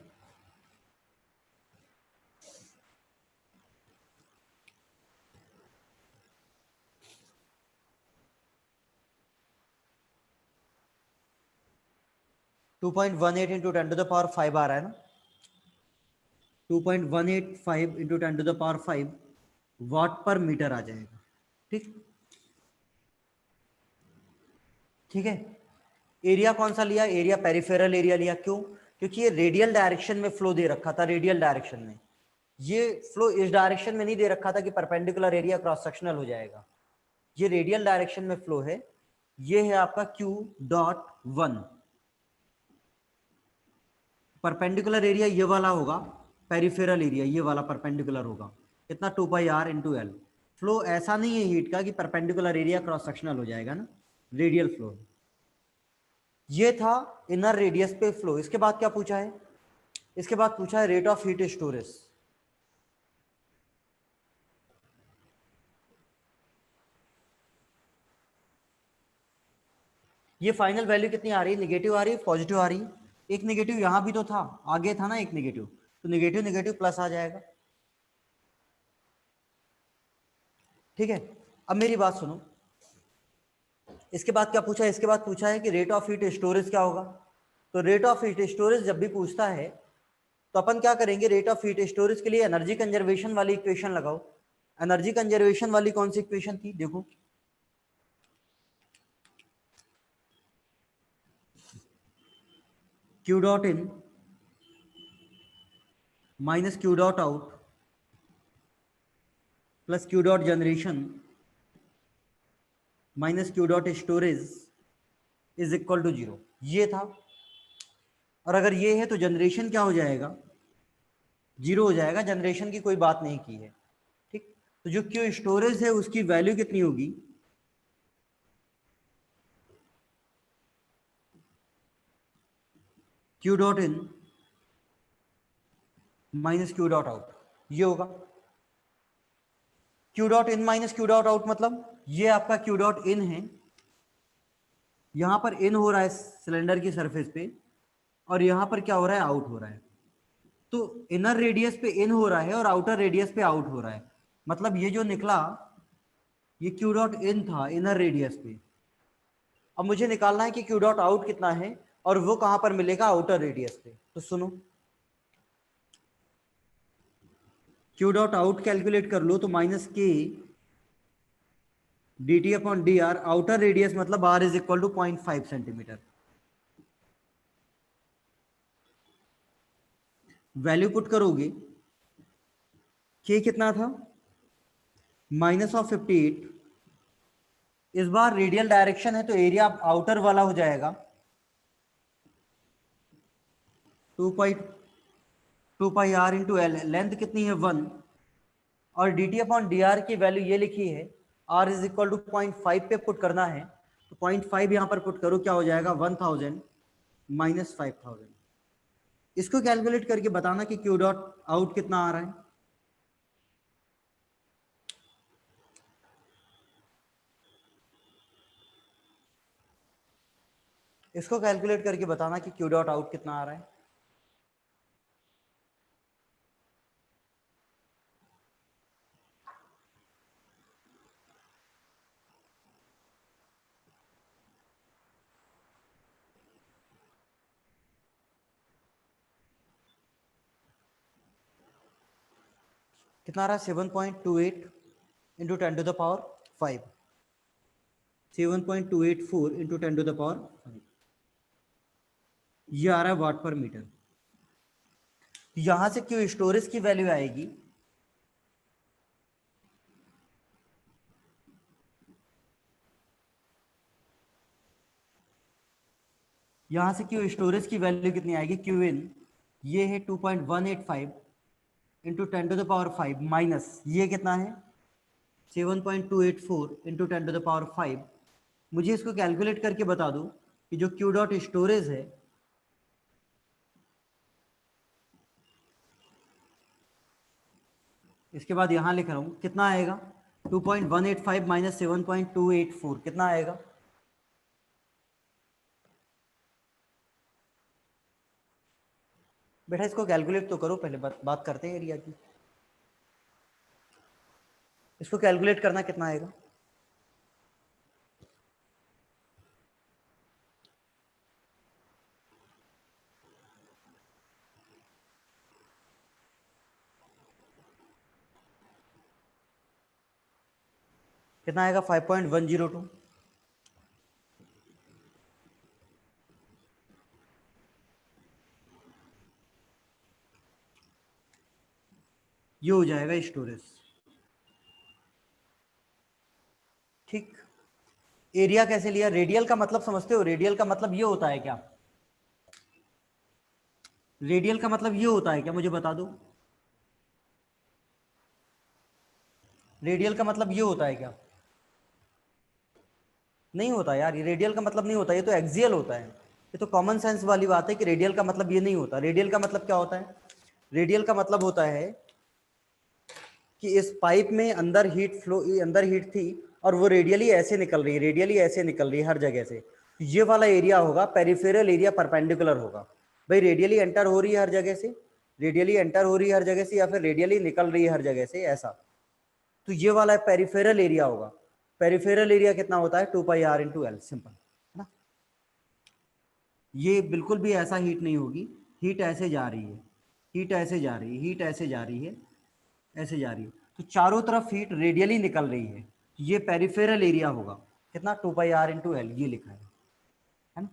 टू 2.18 × 10⁵ आ रहा है ना, 2.185 × 10⁵ वाट पर मीटर आ जाएगा। ठीक, ठीक है। एरिया कौन सा लिया, एरिया पेरिफेरल एरिया लिया। क्यों, क्योंकि ये रेडियल डायरेक्शन में फ्लो दे रखा था, रेडियल डायरेक्शन में। ये फ्लो इस डायरेक्शन में नहीं दे रखा था कि परपेंडिकुलर एरिया क्रॉस सेक्शनल हो जाएगा, ये रेडियल डायरेक्शन में फ्लो है। ये है आपका Q.1। परपेंडिकुलर एरिया ये वाला होगा, पेरिफेरल एरिया ये वाला परपेंडिकुलर होगा, कितना 2πr × l। फ्लो ऐसा नहीं है हीट का कि परपेंडिकुलर एरिया क्रॉस सेक्शनल हो जाएगा ना, रेडियल फ्लो। ये था इनर रेडियस पे फ्लो। इसके बाद क्या पूछा है, इसके बाद पूछा है रेट ऑफ हीट स्टोरेज। ये फाइनल वैल्यू कितनी आ रही है, निगेटिव आ रही है पॉजिटिव आ रही है। एक निगेटिव यहां भी तो था, आगे था ना एक निगेटिव, तो निगेटिव निगेटिव प्लस आ जाएगा। ठीक है, अब मेरी बात सुनो, इसके बाद क्या पूछा है, इसके बाद पूछा है कि रेट ऑफ हीट स्टोरेज क्या होगा। तो रेट ऑफ हीट स्टोरेज जब भी पूछता है तो अपन क्या करेंगे, रेट ऑफ हीट स्टोरेज के लिए एनर्जी कंजर्वेशन वाली इक्वेशन लगाओ। एनर्जी कंजर्वेशन वाली कौन सी इक्वेशन थी, देखो, Q dot in minus Q dot out plus Q dot generation minus Q dot storage is equal to 0, ये था। और अगर ये है तो जनरेशन क्या हो जाएगा, 0 हो जाएगा, जनरेशन की कोई बात नहीं की है। ठीक, तो जो Q स्टोरेज है उसकी वैल्यू कितनी होगी, Q dot in minus Q dot out, ये होगा Q dot in minus Q dot out, मतलब ये आपका क्यू डॉट इन है, यहां पर इन हो रहा है सिलेंडर की सरफेस पे, और यहां पर क्या हो रहा है, आउट हो रहा है। तो इनर रेडियस पे इन हो रहा है और आउटर रेडियस पे आउट हो रहा है, मतलब ये जो निकला ये क्यू डॉट इन था इनर रेडियस पे। अब मुझे निकालना है कि क्यू डॉट आउट कितना है, और वो कहां पर मिलेगा, आउटर रेडियस पे। तो सुनो, क्यू डॉट आउट कैलकुलेट कर लो, तो minus k D T upon D r, outer radius मतलब r is equal to 0.5 centimetre. Value put करोगे, के कितना था, माइनस ऑफ 58, इस बार रेडियल डायरेक्शन है तो एरिया आउटर वाला हो जाएगा 2 पाई आर इंटू एल, लेंथ कितनी है 1, और D T upon D R की वैल्यू ये लिखी है, आर इज इक्वल टू 0.5 पे पुट करना है, तो 0.5 यहां पर पुट करो, क्या हो जाएगा 1000 माइनस 5000। इसको कैलकुलेट करके बताना कि क्यू डॉट आउट कितना आ रहा है। इसको कैलकुलेट करके बताना कि क्यू डॉट आउट कितना आ रहा है। कितना आ रहा है, 7.28 इंटू 10⁵, 7.284 इंटू 10⁵, ये आ रहा है वाट पर मीटर। यहां से क्यों स्टोरेज की वैल्यू आएगी, यहां से क्यों स्टोरेज की वैल्यू कितनी आएगी, क्यू इन ये है 2.185 इंटू 10⁵ माइनस ये कितना है 7.284 इंटू 10⁵। मुझे इसको कैलकुलेट करके बता दो कि जो क्यू डॉट स्टोरेज है, इसके बाद यहां लिख रहा हूं कितना आएगा, 2.185 माइनस 7.284 कितना आएगा, बेटा इसको कैलकुलेट तो करो, पहले बात करते हैं एरिया की। इसको कैलकुलेट करना कितना आएगा, कितना आएगा 5.102। ये हो जाएगा स्टोरेज, ठीक। एरिया कैसे लिया, रेडियल का मतलब समझते हो, रेडियल का मतलब ये होता है क्या, रेडियल का मतलब ये होता है क्या, मुझे बता दो, रेडियल का मतलब ये होता है क्या, नहीं होता यार, ये रेडियल का मतलब नहीं होता, ये तो एक्सियल होता है। ये तो कॉमन सेंस वाली बात है कि रेडियल का मतलब ये नहीं होता। रेडियल का मतलब क्या होता है, रेडियल का मतलब होता है कि इस पाइप में अंदर हीट फ्लो, अंदर हीट थी और वो रेडियली ऐसे निकल रही है, रेडियली ऐसे निकल रही है हर जगह से, ये वाला एरिया होगा पेरिफेरल एरिया, परपेंडिकुलर होगा। भाई रेडियली एंटर हो रही है हर जगह से, रेडियली एंटर हो रही है हर जगह से, या फिर रेडियली निकल रही है हर जगह से, ऐसा, तो ये वाला पेरिफेरल एरिया होगा। पेरिफेरल एरिया कितना होता है 2 पाई आर इंटू एल, सिंपल है ना। ये बिल्कुल भी ऐसा हीट नहीं होगी, हीट ऐसे जा रही है, हीट ऐसे जा रही है, हीट ऐसे जा रही है, ऐसे जा रही है, तो चारों तरफ हीट रेडियली निकल रही है, ये पेरिफेरल एरिया होगा। कितना 2 पाई आर इंटू एल, ये लिखा है ना।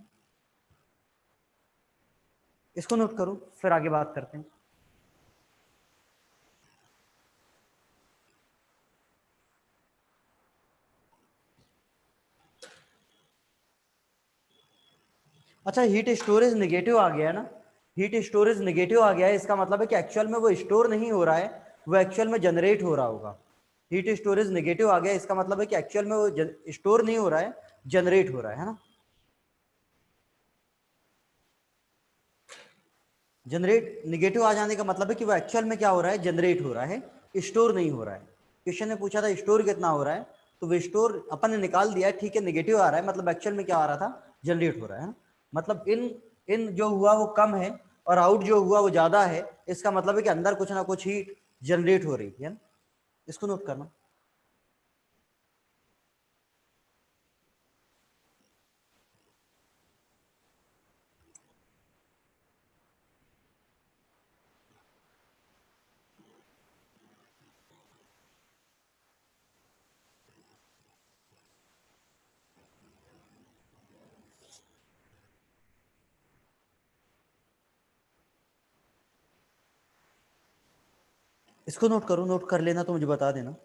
इसको नोट करो, फिर आगे बात करते हैं। अच्छा, हीट स्टोरेज नेगेटिव आ गया है ना, हीट स्टोरेज नेगेटिव आ गया है, इसका मतलब है कि एक्चुअल में वो स्टोर नहीं हो रहा है, वो एक्चुअल में जनरेट हो रहा होगा। हीट स्टोरेज नेगेटिव आ गया, इसका मतलब है कि एक्चुअल में वो स्टोर नहीं हो रहा है, जनरेट हो रहा है ना। जनरेट निगेटिव आ जाने का मतलब है कि वो एक्चुअल में क्या हो रहा है, जनरेट हो रहा है, स्टोर नहीं हो रहा है। क्वेश्चन ने पूछा था स्टोर कितना हो रहा है, तो वो स्टोर अपन ने निकाल दिया है, ठीक है, निगेटिव आ रहा है, मतलब एक्चुअल में क्या आ रहा था, जनरेट हो रहा है। मतलब इन इन जो हुआ वो कम है और आउट जो हुआ वो ज्यादा है, इसका मतलब है कि अंदर कुछ ना कुछ हीट जनरेट हो रही है। इसको नोट करना। इसको नोट करो, नोट कर लेना तो मुझे बता देना।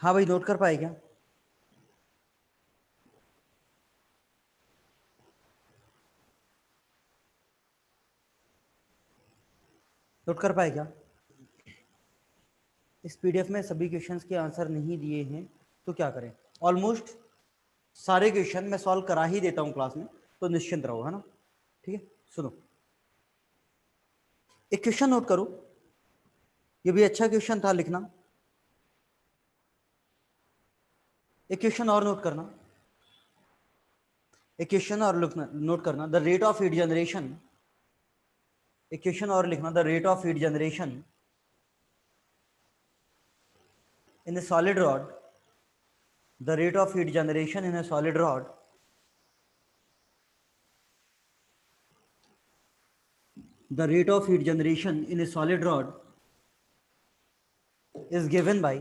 हाँ भाई, नोट कर पाए क्या? नोट कर पाए क्या? इस पीडीएफ में सभी क्वेश्चंस के आंसर नहीं दिए हैं, तो क्या करें? ऑलमोस्ट सारे क्वेश्चन मैं सॉल्व करा ही देता हूँ क्लास में, तो निश्चिंत रहो, है ना? ठीक है, सुनो, एक क्वेश्चन नोट करो, ये भी अच्छा क्वेश्चन था, लिखना। एक क्वेश्चन और नोट करना, एक क्वेश्चन और लिखना, नोट करना, the rate of heat generation. एक क्वेश्चन और लिखना, the rate of heat generation in A solid rod, the rate of heat generation in a solid rod the rate of heat generation in a solid rod is given by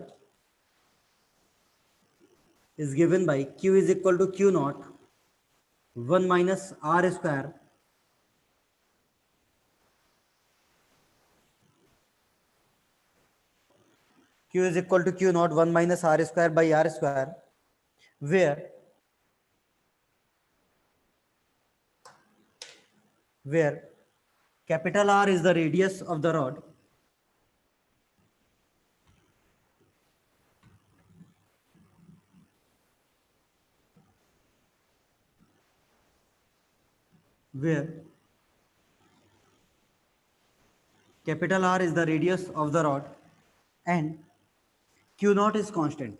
q is equal to q naught 1 minus r square q is equal to q naught 1 minus r square by r square, where capital R is the radius of the rod, where capital R is the radius of the rod and q naught is constant,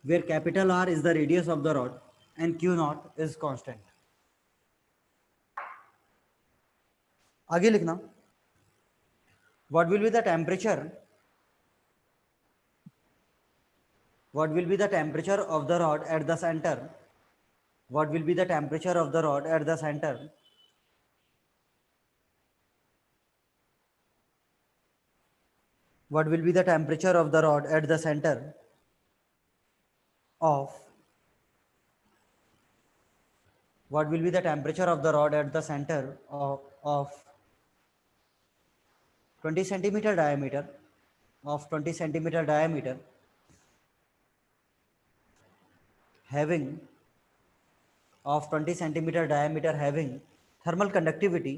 where capital R is the radius of the rod and q naught is constant. आगे लिखना, what will be the temperature, what will be the temperature of the rod at the center, what will be the temperature of the rod at the center what will be the temperature of the rod at the center of what will be the temperature of the rod at the center of 20 centimeter diameter, of 20 centimeter diameter, having of 20 centimeter diameter, having thermal conductivity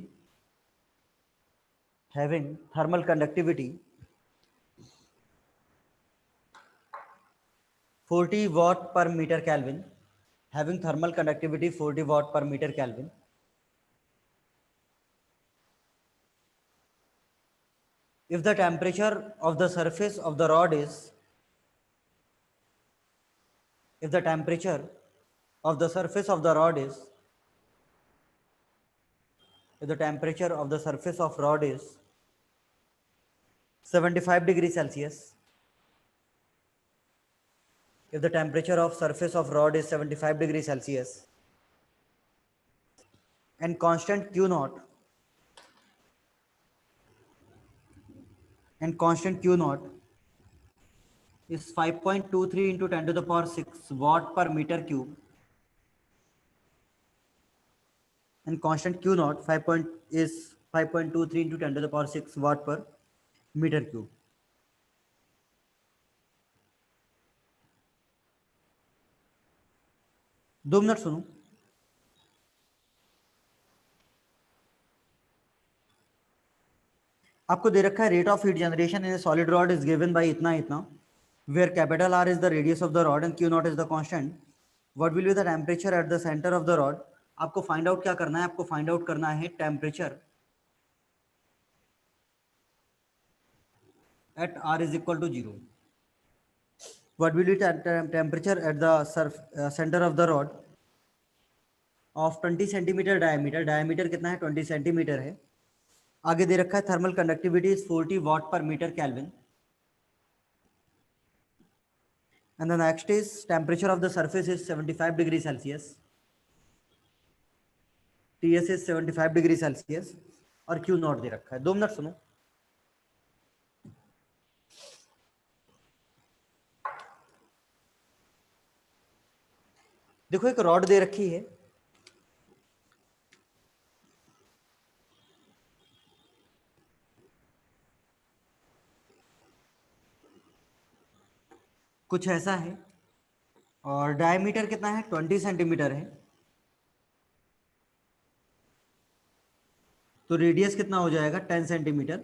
40 watt per meter Kelvin, having thermal conductivity 40 watt per meter Kelvin, if the temperature of the surface of the rod is if the temperature of the surface of the rod is if the temperature of the surface of rod is 75 degrees Celsius, if the temperature of surface of rod is 75 degrees Celsius and constant Q naught and constant Q naught is 5.23 into 10 to the power 6 watt per meter cube, and constant Q naught 5.23 into 10 to the power 6 watt per meter cube. दो minute सुनो। आपको दे रखा है rate of heat generation in solid rod is given by इतना इतना, where capital R is the radius of the rod and Q naught is the constant, what will be the temperature at the centre of the rod. आपको find out क्या करना है, आपको find out करना है temperature at are is equal to 0। What will be temperature at the centre of the rod of 20 centimetre diameter, diameter कितना है 20 centimetre है। आगे दे रखा है thermal conductivity is 40 watt per metre kelvin, and the next is temperature of the surface is 75 degree Celsius, TS is 75 degree Celsius और Q not they रखा है। 2 मिनट सुनो। देखो एक रॉड दे रखी है, कुछ ऐसा है और डायमीटर कितना है 20 सेंटीमीटर है, तो रेडियस कितना हो जाएगा 10 centimetre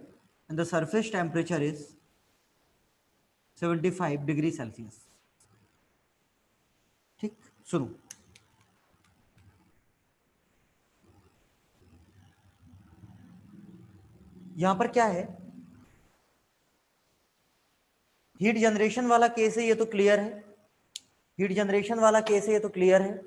and the surface temperature is 75 degree Celsius. ठीक, सुनो। यहां पर क्या है, हीट जनरेशन वाला केस है, ये तो क्लियर है, हीट जनरेशन वाला केस है, ये तो क्लियर है।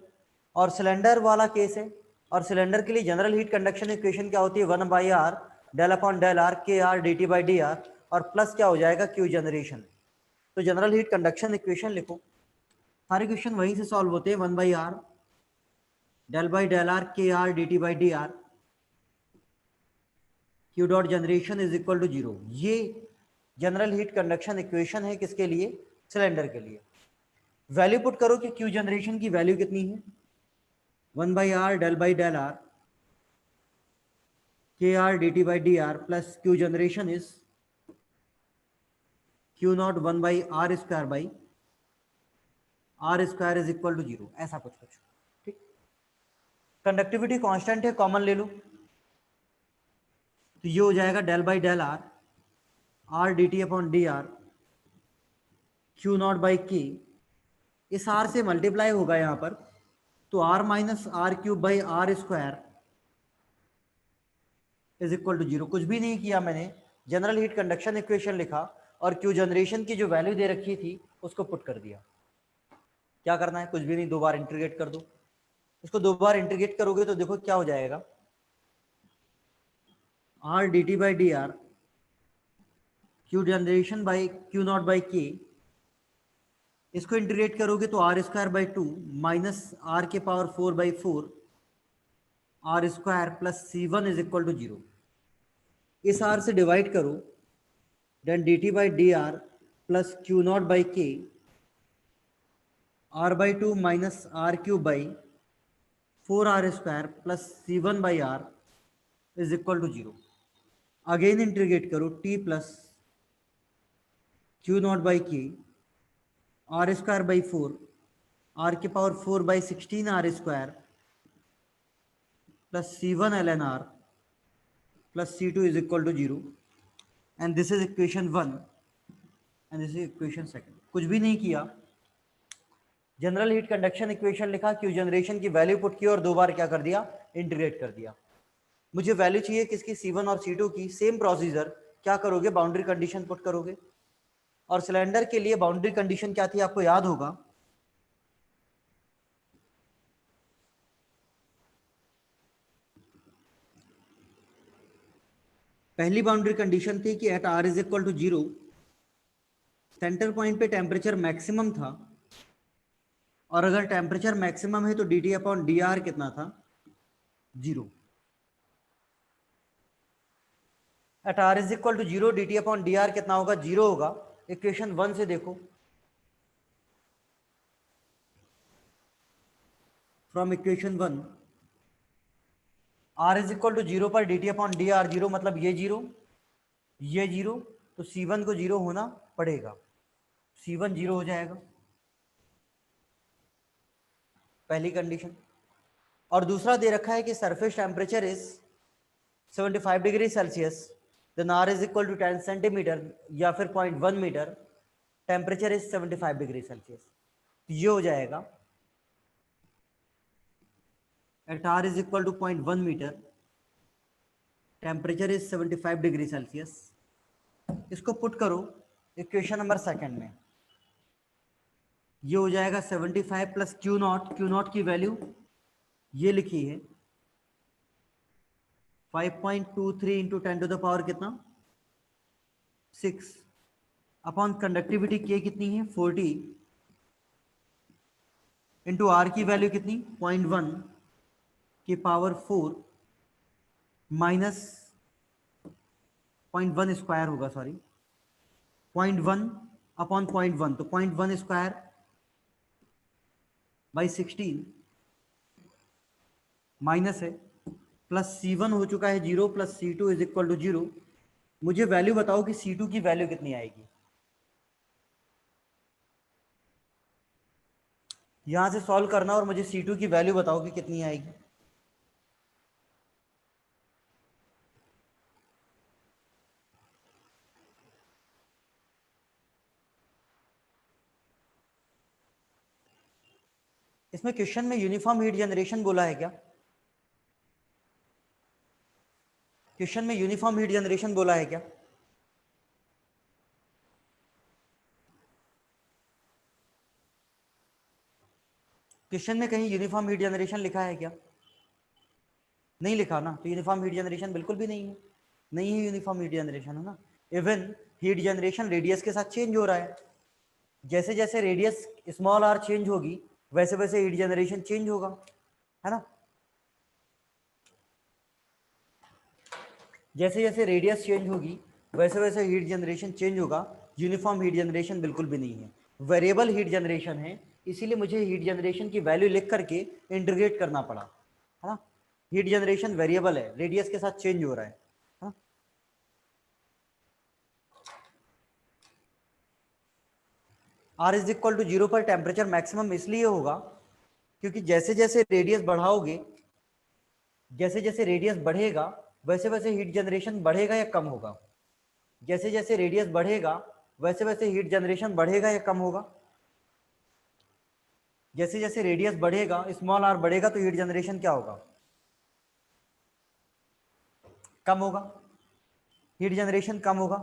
और सिलेंडर वाला केस है, और सिलेंडर के लिए जनरल हीट कंडक्शन इक्वेशन क्या होती है 1/r del upon del are k R D T by D r, और प्लस क्या हो जाएगा क्यू जनरेशन। तो जनरल हीट कंडक्शन इक्वेशन लिखो, सारे क्वेश्चन वहीं से सॉल्व होते हैं, 1/r del by del are k R D T by D R, Q dot generation is equal to 0। ये जनरल हीट कंडक्शन इक्वेशन है किसके लिए, सिलेंडर के लिए। वैल्यू पुट करो कि क्यू जनरेशन की वैल्यू कितनी है, 1/r del by del are k R D T by D R plus q generation is q naught 1/r square by are square is equal to 0, ऐसा कुछ कुछ। ठीक, conductivity constant है, common ले लो, तो ये हो जाएगा del by del R D T upon D R Q naught by K, इस आर से मल्टीप्लाई होगा यहाँ पर, तो R minus are cube by are square is equal to 0। कुछ भी नहीं किया मैंने, जनरल हीट कंडक्शन इक्वेशन लिखा और क्यू जनरेशन की जो वैल्यू दे रखी थी उसको पुट कर दिया। क्या करना है, कुछ भी नहीं, 2 बार इंटीग्रेट कर दो। इसको 2 बार इंटीग्रेट करोगे तो देखो क्या हो जाएगा, R D T by D R q generation by q naught by k, इसको इंटीग्रेट करोगे तो r square by 2 minus r के power 4/4 r square plus C1 is equal to 0। इस आर से डिवाइड करो, then D T by D R plus Q naught by k r/2 minus are cube by 4r square plus C1 by r is equal to 0। Again integrate करो, t plus Q naught by K are square by 4 R के power 4/16 R square plus C1 ln r plus C2 is equal to 0, and this is equation 1 and this is equation 2। कुछ भी नहीं किया, general heat conduction equation लिखा, Q generation की value put की और 2 बार क्या कर दिया, इंटीग्रेट कर दिया। मुझे वैल्यू चाहिए किसकी, C1 और C2 की। सेम प्रोसीजर क्या करोगे, बाउंड्री कंडीशन पुट करोगे, और सिलेंडर के लिए बाउंड्री कंडीशन क्या थी आपको याद होगा, पहली बाउंड्री कंडीशन थी कि at r is equal to 0 centre point पे टेम्परेचर मैक्सिमम था, और अगर टेम्परेचर मैक्सिमम है तो D T upon D r कितना था, 0। At are is equal to zero d T upon D r कितना होगा, जीरो होगा। इक्वेशन 1 से देखो, from equation 1 r is equal to zero पर D T upon D r zero, मतलब ये जीरो, ये जीरो, तो C1 को जीरो होना पड़ेगा, C1 जीरो हो जाएगा, पहली कंडीशन। और दूसरा दे रखा है कि surface temperature is 75 degree Celsius, then R is equal to 10 centimetre या फिर 0.1 metre, temperature is 75 degree Celsius. ये हो जाएगा at are is equal to 0.1 metre, temperature is 75 degree Celsius. इसको पुट करो इक्वेशन नंबर सेकंड में, ये हो जाएगा 75 plus Q naught, Q naught की वैल्यू ये लिखी है 5.23 इंटू 10 टू द पावर कितना 6 अपॉन कंडक्टिविटी के कितनी है 40 इंटू आर की वैल्यू कितनी 0.1 की पावर 4 माइनस 0.1 स्क्वायर होगा, सॉरी 0.1 अपॉन 0.1, तो 0.1 स्क्वायर बाई 16 माइनस है, प्लस C1 हो चुका है 0 plus C2 is equal to 0। मुझे वैल्यू बताओ कि C2 की वैल्यू कितनी आएगी। यहां से सॉल्व करना और मुझे C2 की वैल्यू बताओ कि कितनी आएगी। इसमें क्वेश्चन में यूनिफॉर्म हीट जनरेशन बोला है क्या? क्वेश्चन में यूनिफॉर्म हीट जनरेशन बोला है क्या? क्वेश्चन में कहीं यूनिफॉर्म हीट जनरेशन लिखा है क्या? नहीं लिखा ना, तो यूनिफॉर्म हीट जनरेशन बिल्कुल भी नहीं है, नहीं है यूनिफॉर्म हीट जनरेशन, है ना। इवन हीट जनरेशन रेडियस के साथ चेंज हो रहा है, जैसे जैसे रेडियस स्मॉल आर चेंज होगी वैसे वैसे हीट जनरेशन चेंज होगा, है ना। जैसे जैसे रेडियस चेंज होगी वैसे वैसे हीट जनरेशन चेंज होगा। यूनिफॉर्म हीट जनरेशन बिल्कुल भी नहीं है, वेरिएबल हीट जनरेशन है, इसीलिए मुझे हीट जनरेशन की वैल्यू लिख करके इंटीग्रेट करना पड़ा, है ना। हीट जनरेशन वेरिएबल है, रेडियस के साथ चेंज हो रहा है ना? R is equal to zero पर टेम्परेचर मैक्सिमम इसलिए होगा क्योंकि जैसे जैसे रेडियस बढ़ाओगे, जैसे जैसे रेडियस बढ़ेगा वैसे वैसे हीट जनरेशन बढ़ेगा या कम होगा? जैसे जैसे रेडियस बढ़ेगा वैसे वैसे हीट जनरेशन बढ़ेगा या कम होगा? जैसे जैसे रेडियस बढ़ेगा, स्मॉल आर बढ़ेगा, तो हीट जनरेशन क्या होगा? कम होगा, हीट जनरेशन कम होगा।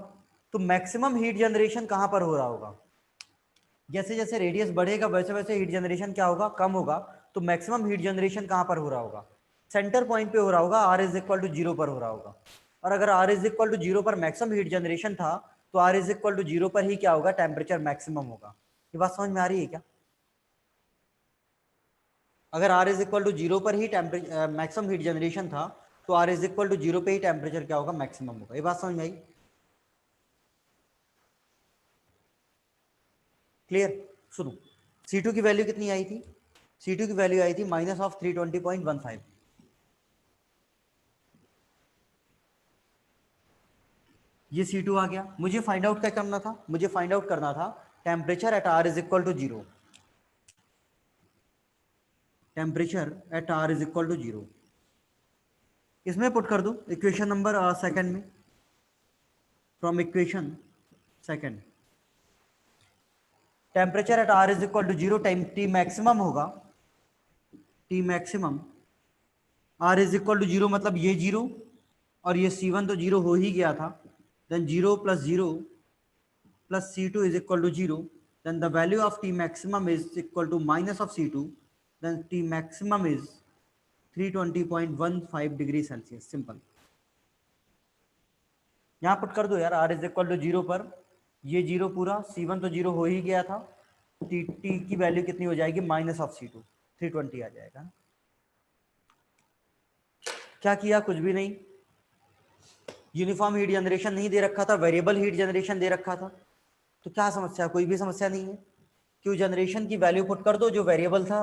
तो मैक्सिमम हीट जनरेशन कहां पर हो रहा होगा? जैसे जैसे रेडियस बढ़ेगा वैसे वैसे हीट जनरेशन क्या होगा? कम होगा। तो मैक्सिमम हीट जनरेशन कहां पर हो रहा होगा? सेंटर पॉइंट पे हो रहा होगा, R is equal to zero पर हो रहा होगा। और अगर R is equal to zero पर मैक्सिमम हीट जनरेशन था तो R is equal to zero पर ही क्या होगा? टेम्परेचर मैक्सिमम होगा। ये बात समझ में आ रही है क्या? अगर R is equal to zero पर ही टेम्परेचर मैक्सिमम हीट जनरेशन था तो R is equal to zero पे ही टेम्परेचर क्या होगा? मैक्सिमम होगा। ये बात समझ में आई? क्लियर? सुनो, C2 की वैल्यू कितनी आई थी? C2 की वैल्यू आई थी -320.15। ये C2 आ गया। मुझे फाइंड आउट क्या करना था? मुझे फाइंड आउट करना था temperature at are is equal to zero, temperature at are is equal to zero. इसमें पुट कर दो इक्वेशन नंबर सेकंड में, from equation second temperature at are is equal to zero, time T maximum होगा, T maximum r is equal to zero, मतलब ये zero और ये C1 तो जीरो हो ही गया था, than zero plus zero plus C2 is equal to 0, then the value of T maximum is equal to minus of C2, then T maximum is 320.15 degree Celsius. Simple. यहाँ put कर दो यार, R is equal to zero पर ये zero पूरा, C1 तो zero हो ही गया था, T की वैल्यू कितनी हो जाएगी? माइनस ऑफ C2, 320 आ जाएगा। क्या किया? कुछ भी नहीं। यूनिफॉर्म हीट जनरेशन नहीं दे रखा था, वेरिएबल हीट जनरेशन दे रखा था। तो क्या समस्या, कोई भी समस्या नहीं है। क्यू जनरेशन की वैल्यू पुट कर दो जो वेरिएबल था,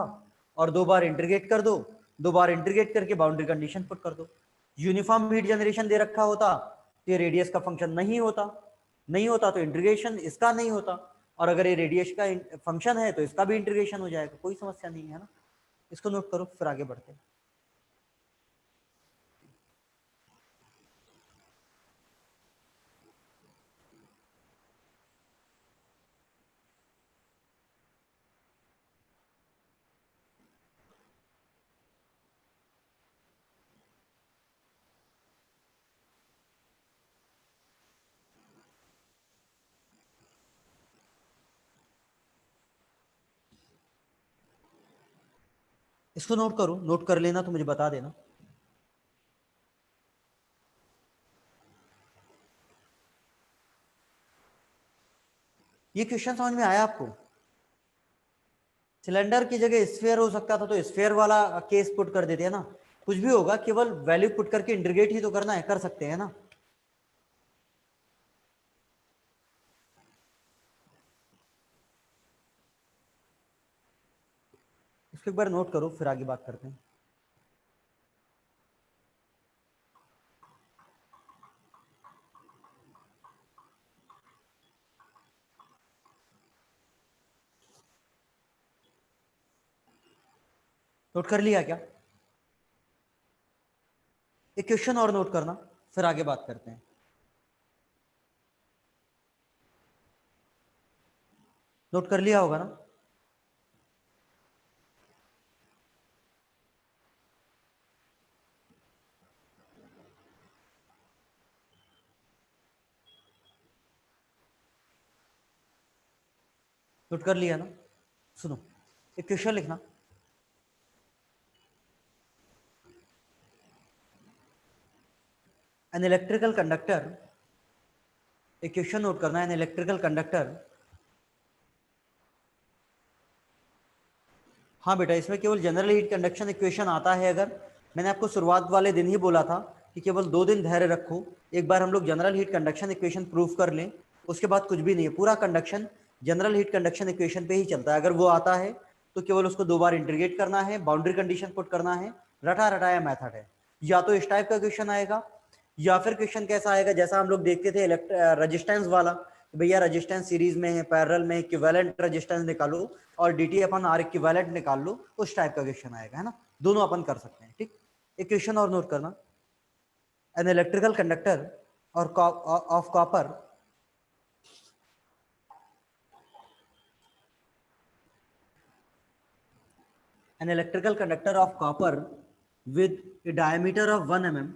और 2 बार इंटीग्रेट कर दो, 2 बार इंटीग्रेट करके बाउंड्री कंडीशन पुट कर दो। यूनिफॉर्म हीट जनरेशन दे रखा होता तो ये रेडियस का फंक्शन नहीं होता, नहीं होता तो इंटीग्रेशन इसका नहीं होता, और अगर ये रेडियस का फंक्शन है तो इसका भी इंटीग्रेशन हो जाएगा, कोई समस्या नहीं है ना। इसको नोट करो, फिर आगे बढ़ते हैं। इसको नोट करो, नोट कर लेना तो मुझे बता देना। ये क्वेश्चन समझ में आया आपको? सिलेंडर की जगह स्फीयर हो सकता था तो स्फीयर वाला केस पुट कर देते हैं ना। कुछ भी होगा, केवल वैल्यू पुट करके इंटीग्रेट ही तो करना है, कर सकते हैं ना। इसको एक बार नोट करो, फिर आगे बात करते हैं। नोट कर लिया क्या? एक क्वेश्चन और नोट करना, फिर आगे बात करते हैं। नोट कर लिया होगा ना? नोट कर लिया ना? सुनो, एक क्वेश्चन लिखना। एन इलेक्ट्रिकल कंडक्टर, एक क्वेश्चन नोट करना है। एन इलेक्ट्रिकल कंडक्टर, हाँ बेटा, इसमें केवल जनरल हीट कंडक्शन इक्वेशन आता है। अगर मैंने आपको शुरुआत वाले दिन ही बोला था कि केवल 2 दिन धैर्य रखो, एक बार हम लोग general heat conduction equation proof कर लें, उसके बाद कुछ भी नहीं है। पूरा conduction general heat conduction equation पे ही चलता है। अगर वो आता है तो केवल उसको 2 बार इंटीग्रेट करना है, बाउंड्री कंडीशन पुट करना है, रटा रटाया मैथड है। या तो इस टाइप का क्वेश्चन आएगा, या फिर क्वेश्चन कैसा आएगा जैसा हम लोग देखते थे रजिस्टेंस वाला, भैया रजिस्टेंस सीरीज में है, पैरेलल में, इक्विवेलेंट रजिस्टेंस निकालो और dt अपन आर इक्विवेलेंट निकाल लो, उस टाइप का क्वेश्चन आएगा, है ना। दोनों अपन कर सकते हैं, ठीक। एक क्वेश्चन और नोट करना। एन इलेक्ट्रिकल कंडक्टर और of copper, an electrical conductor of copper with a diameter of 1 mm,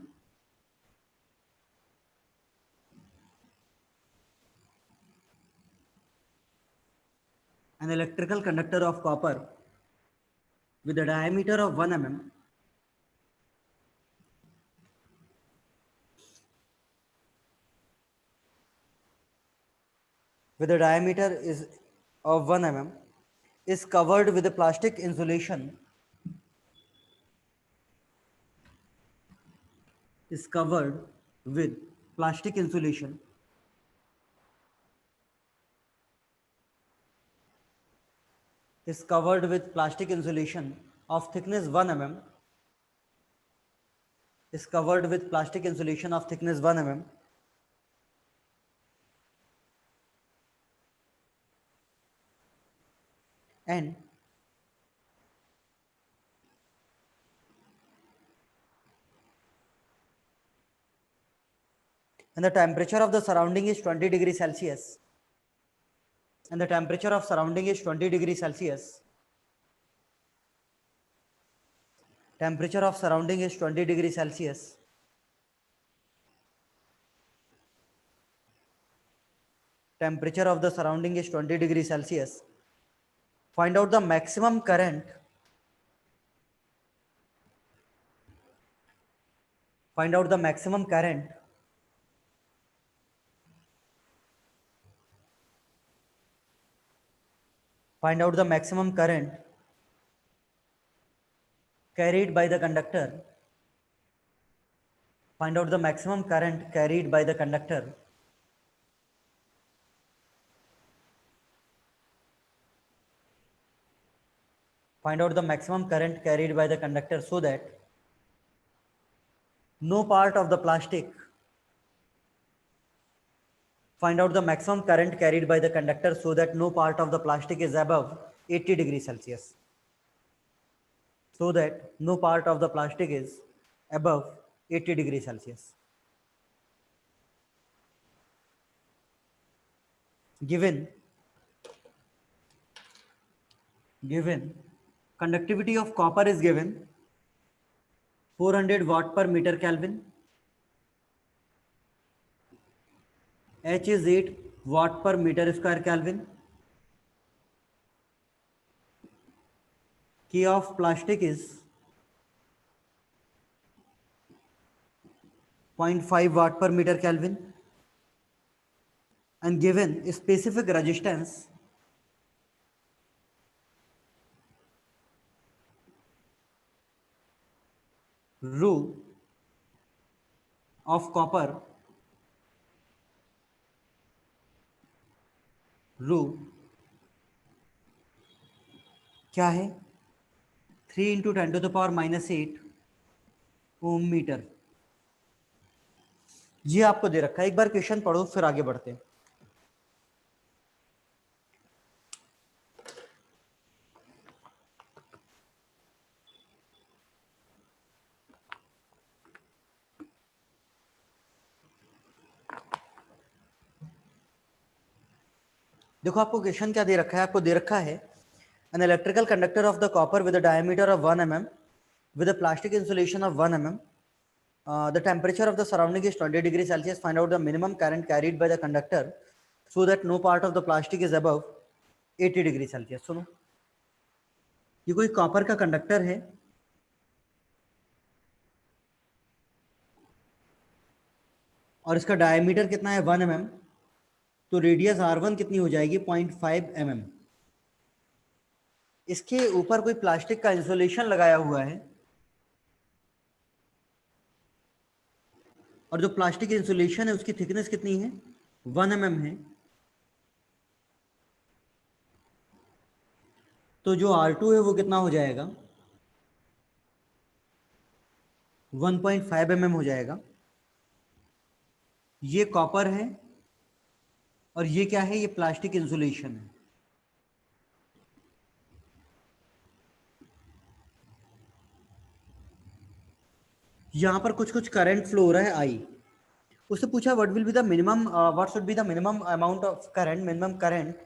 an electrical conductor of copper with a diameter of 1 mm with a diameter is of 1 mm is covered with a plastic insulation, is covered with plastic insulation, is covered with plastic insulation of thickness 1 mm, is covered with plastic insulation of thickness 1 mm, and the temperature of the surrounding is 20 degrees Celsius, and the temperature of surrounding is 20 degrees Celsius, temperature of surrounding is 20 degrees Celsius, temperature of the surrounding is 20 degrees Celsius. Find out the maximum current, find out the maximum current find out the maximum current carried by the conductor, Find out the maximum current carried by the conductor. Find out the maximum current carried by the conductor so that no part of the plastic. Find out the maximum current carried by the conductor so that no part of the plastic is above 80 degrees Celsius. So that no part of the plastic is above 80 degrees Celsius. Given conductivity of copper is given 400 watt per meter Kelvin. H is 8 watt per meter square Kelvin. K of plastic is 0.5 watt per meter Kelvin, and given specific resistance rho of copper, rho क्या है 3 × 10⁻⁸ ओम metre. ये आपको दे रखा है, एक बार question पढ़ो फिर आगे बढ़ते हैं। देखो आपको क्वेश्चन क्या दे रखा है, आपको दे रखा है an electrical conductor of the copper with a diameter of 1 mm with a plastic insulation of 1 mm. The temperature of the surrounding is 20 degrees Celsius. Find out the minimum current carried by the conductor so that no part of the plastic is above 80 degrees Celsius. सुनो, ये कोई copper का conductor है और इसका diameter कितना है 1 mm, तो रेडियस R1 कितनी हो जाएगी 0.5 mm। इसके ऊपर कोई प्लास्टिक का इंसुलेशन लगाया हुआ है और जो प्लास्टिक इंसुलेशन है उसकी थिकनेस कितनी है 1 mm है। तो जो R2 है वो कितना हो जाएगा 1.5 mm हो जाएगा। ये कॉपर है और ये क्या है, ये प्लास्टिक इंसुलेशन है। यहां पर कुछ कुछ करंट फ्लो हो रहा है आई। उससे पूछा what will be the minimum, what should be the minimum amount of current, minimum current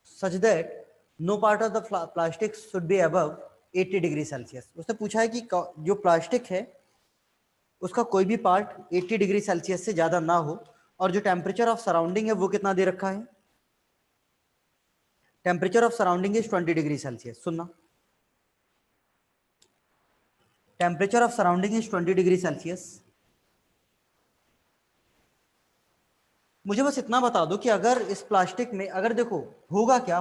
such that no part of the plastic should be above 80 degree Celsius. उससे पूछा है कि जो प्लास्टिक है उसका कोई भी पार्ट 80 डिग्री सेल्सियस से ज्यादा ना हो, और जो टेम्परेचर ऑफ सराउंडिंग है वो कितना दे रखा है, temperature of surrounding is 20 degree Celsius. सुनना, temperature of surrounding is 20 degree Celsius. मुझे बस इतना बता दो कि अगर इस प्लास्टिक में, अगर देखो होगा क्या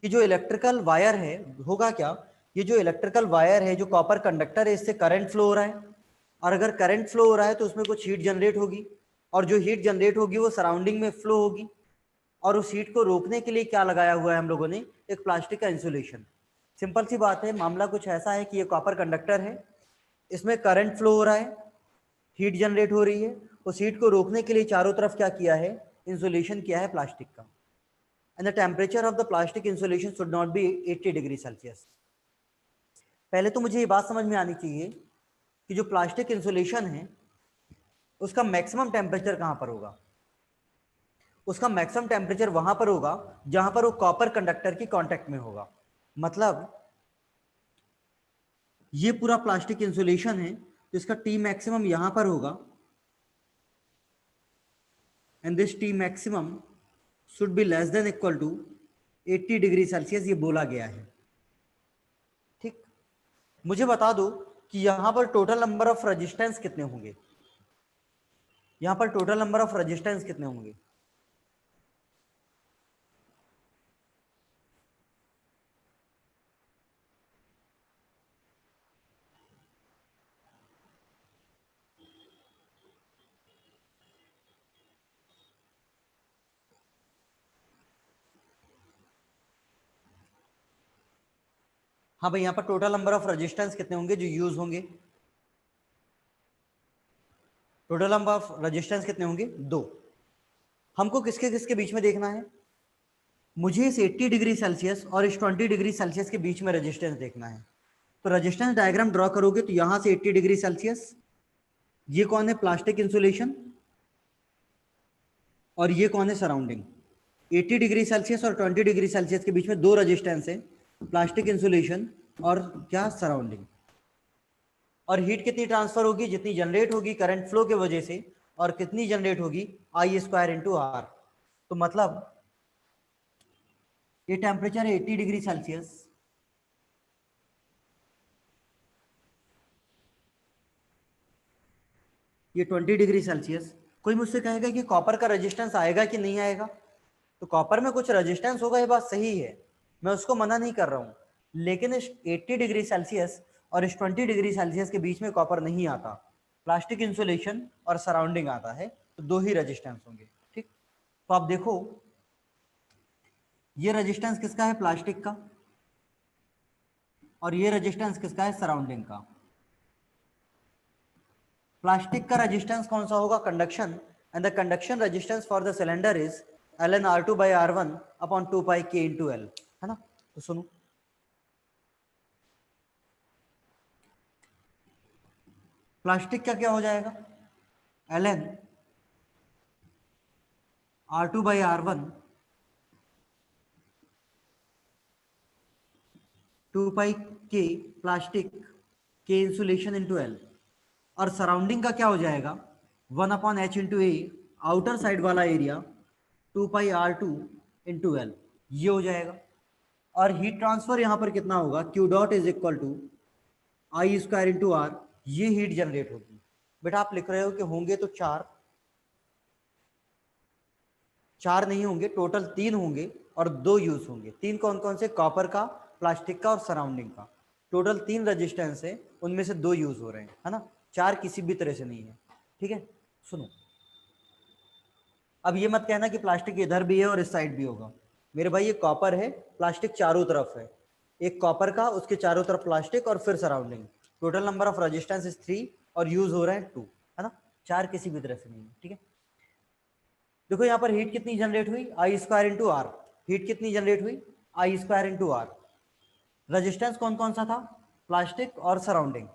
कि जो इलेक्ट्रिकल वायर है, होगा क्या, ये जो इलेक्ट्रिकल वायर है, जो कॉपर कंडक्टर है, इससे करंट फ्लो हो रहा है, और अगर करंट फ्लो हो रहा है तो उसमें कुछ हीट जनरेट होगी, और जो हीट जनरेट होगी वो सराउंडिंग में फ्लो होगी, और उस हीट को रोकने के लिए क्या लगाया हुआ है हम लोगों ने, एक प्लास्टिक का इंसुलेशन। सिंपल सी बात है, मामला कुछ ऐसा है कि ये कॉपर कंडक्टर है, इसमें करंट फ्लो हो रहा है, हीट जनरेट हो रही है, उस हीट को रोकने के लिए चारों तरफ क्या किया है, इंसुलेशन किया है प्लास्टिक का। And the temperature of the plastic insulation should not be 80 degree Celsius. पहले तो मुझे ये बात समझ में आनी चाहिए कि जो प्लास्टिक इंसुलेशन है उसका मैक्सिमम टेम्परेचर कहां पर होगा। उसका मैक्सिमम टेम्परेचर वहां पर होगा जहां पर वो कॉपर कंडक्टर की कांटेक्ट में होगा। मतलब ये पूरा प्लास्टिक इंसुलेशन है तो इसका टी मैक्सिमम यहां पर होगा, and this T maximum should be less than equal to 80 degree Celsius, ये बोला गया है। ठीक, मुझे बता दो कि यहां पर टोटल नंबर ऑफ रेजिस्टेंस कितने होंगे, यहां पर टोटल नंबर ऑफ रेजिस्टेंस कितने होंगे। हाँ भाई, यहाँ पर टोटल नंबर ऑफ रेजिस्टेंस कितने होंगे जो यूज होंगे? टोटल नंबर ऑफ रेजिस्टेंस कितने होंगे? 2। हमको किसके किसके बीच में देखना है? मुझे इस 80 डिग्री सेल्सियस और इस 20 डिग्री सेल्सियस के बीच में रेजिस्टेंस देखना है। तो रेजिस्टेंस डायग्राम ड्रॉ करोगे तो यहां से 80 डिग्री सेल्सियस, ये कौन है? प्लास्टिक इंसुलेशन, और ये कौन है? सराउंडिंग। 80 डिग्री सेल्सियस और 20 डिग्री सेल्सियस के बीच में 2 रेजिस्टेंस है, प्लास्टिक इंसुलेशन और क्या? सराउंडिंग। और हीट कितनी ट्रांसफर होगी? जितनी जनरेट होगी करंट फ्लो की वजह से, और कितनी जनरेट होगी? I square into are. तो मतलब ये टेम्परेचर है 80 डिग्री सेल्सियस, ये 20 डिग्री सेल्सियस। कोई मुझसे कहेगा कि कॉपर का रेजिस्टेंस आएगा कि नहीं आएगा? तो कॉपर में कुछ रेजिस्टेंस होगा, ये बात सही है, मैं उसको मना नहीं कर रहा हूँ, लेकिन इस 80 डिग्री सेल्सियस और इस 20 डिग्री सेल्सियस के बीच में कॉपर नहीं आता, प्लास्टिक इंसुलेशन और सराउंडिंग आता है, तो 2 ही रेजिस्टेंस होंगे। ठीक, तो आप देखो ये रेजिस्टेंस किसका है? प्लास्टिक का। और ये रेजिस्टेंस किसका है? सराउंडिंग का। प्लास्टिक का रेजिस्टेंस कौन सा होगा? Conduction, and the conduction resistance for the cylinder is ln r2 by r1 upon 2 pi k into l, है ना? तो सुनो, प्लास्टिक का क्या हो जाएगा? ln r2 by r1 2 pi k plastic k insulation into l, और सराउंडिंग का क्या हो जाएगा? 1 upon h into A, outer side वाला area 2 pi r2 into L, ये हो जाएगा। और हीट ट्रांसफर यहां पर कितना होगा? Q dot is equal to I square into R, ये हीट जनरेट होगी। बेटा आप लिख रहे हो कि होंगे तो 4, 4 नहीं होंगे, टोटल 3 होंगे और 2 यूज होंगे। 3 कौन कौन से? कॉपर का, प्लास्टिक का और सराउंडिंग का। टोटल 3 रेजिस्टेंस है, उनमें से 2 यूज हो रहे हैं, है ना? 4 किसी भी तरह से नहीं है। ठीक है, सुनो, अब ये मत कहना कि प्लास्टिक इधर भी है और इस साइड भी होगा। मेरे भाई ये कॉपर है, प्लास्टिक चारों तरफ है, एक कॉपर का, उसके चारों तरफ प्लास्टिक और फिर surrounding. Total number of resistance is 3 और यूज हो रहे हैं 2, है ना? 4 किसी भी तरह से नहीं है। ठीक है, देखो यहाँ पर हीट कितनी जनरेट हुई? आई स्क्वायर इंटू आर। हीट कितनी जनरेट हुई? आई स्क्वायर इंटू आर। रजिस्टेंस कौन कौन सा था? प्लास्टिक और सराउंडिंग।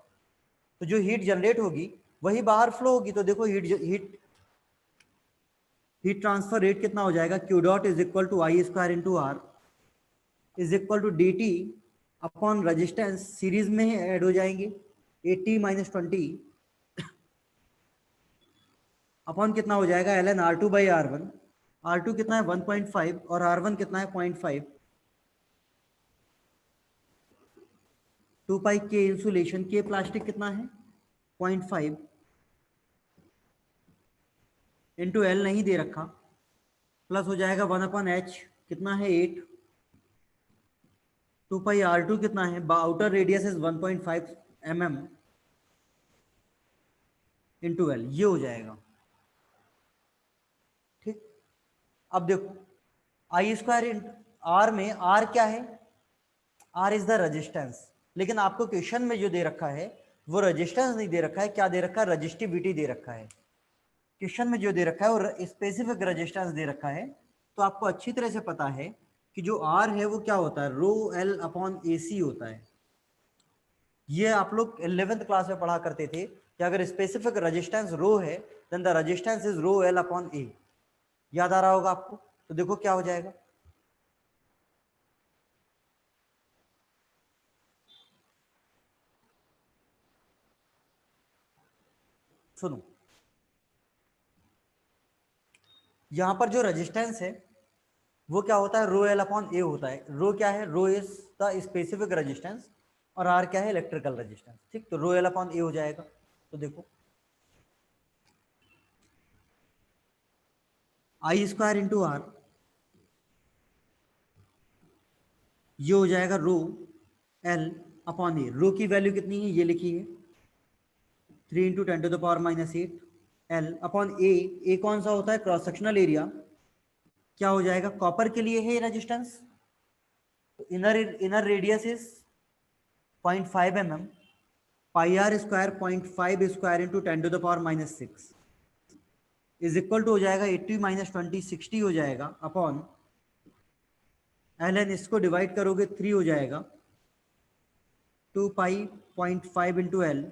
तो जो हीट जनरेट होगी वही बाहर फ्लो होगी। तो देखो हीट ट्रांसफर रेट कितना हो जाएगा? Q dot is equal to I square into are is equal to D T upon resistance, series में ही ऐड हो जाएंगे, 80 माइनस 20 अपॉन कितना हो जाएगा? ln r2 by r1। r2 कितना है? 1.5 और r1 कितना है? 0.5। 2 पाई के इंसुलेशन, के प्लास्टिक कितना है? 0.5 इंटू एल नहीं दे रखा, प्लस हो जाएगा 1 अपॉन एच, कितना है? 8। 2 पाई r2 कितना है? Outer radius is 1.5 mm into L, ये हो जाएगा। ठीक, अब देखो आई स्क्वायर आर में आर क्या है? आर इज द रेजिस्टेंस, लेकिन आपको क्वेश्चन में जो दे रखा है वो रेजिस्टेंस नहीं दे रखा है, क्या दे रखा है? रजिस्टिविटी दे रखा है। क्वेश्चन में जो दे रखा है वो स्पेसिफिक रेजिस्टेंस दे रखा है। तो आपको अच्छी तरह से पता है कि जो आर है वो क्या होता है? रो एल अपॉन ए सी होता है। ये आप लोग 11th क्लास में पढ़ा करते थे कि अगर स्पेसिफिक रेजिस्टेंस रो है then the resistance is rho l upon a. याद आ रहा होगा आपको? तो देखो क्या हो जाएगा, सुनो, यहां पर जो रेजिस्टेंस है वो क्या होता है? रो एल अपॉन ए होता है। रो क्या है? रो इज द स्पेसिफिक रेजिस्टेंस और आर क्या है? Electrical resistance. ठीक, तो रो एल अपॉन ए हो जाएगा। तो देखो आई स्क्वायर इंटू आर, ये हो जाएगा रो एल अपॉन ए। रो की वैल्यू कितनी है? ये लिखी है 3 into 10 to the power minus 8 l upon a. A कौन सा होता है? Cross sectional area. क्या हो जाएगा? कॉपर के लिए है रेजिस्टेंस, तो inner inner radius is 0.5 mm, pi r square 0.5 square into 10⁻⁻6 is equal to हो जाएगा 80 माइनस 20 60 हो जाएगा अपॉन एल एन, इसको डिवाइड करोगे 3 हो जाएगा 2 पाई 0.5 इंटू एल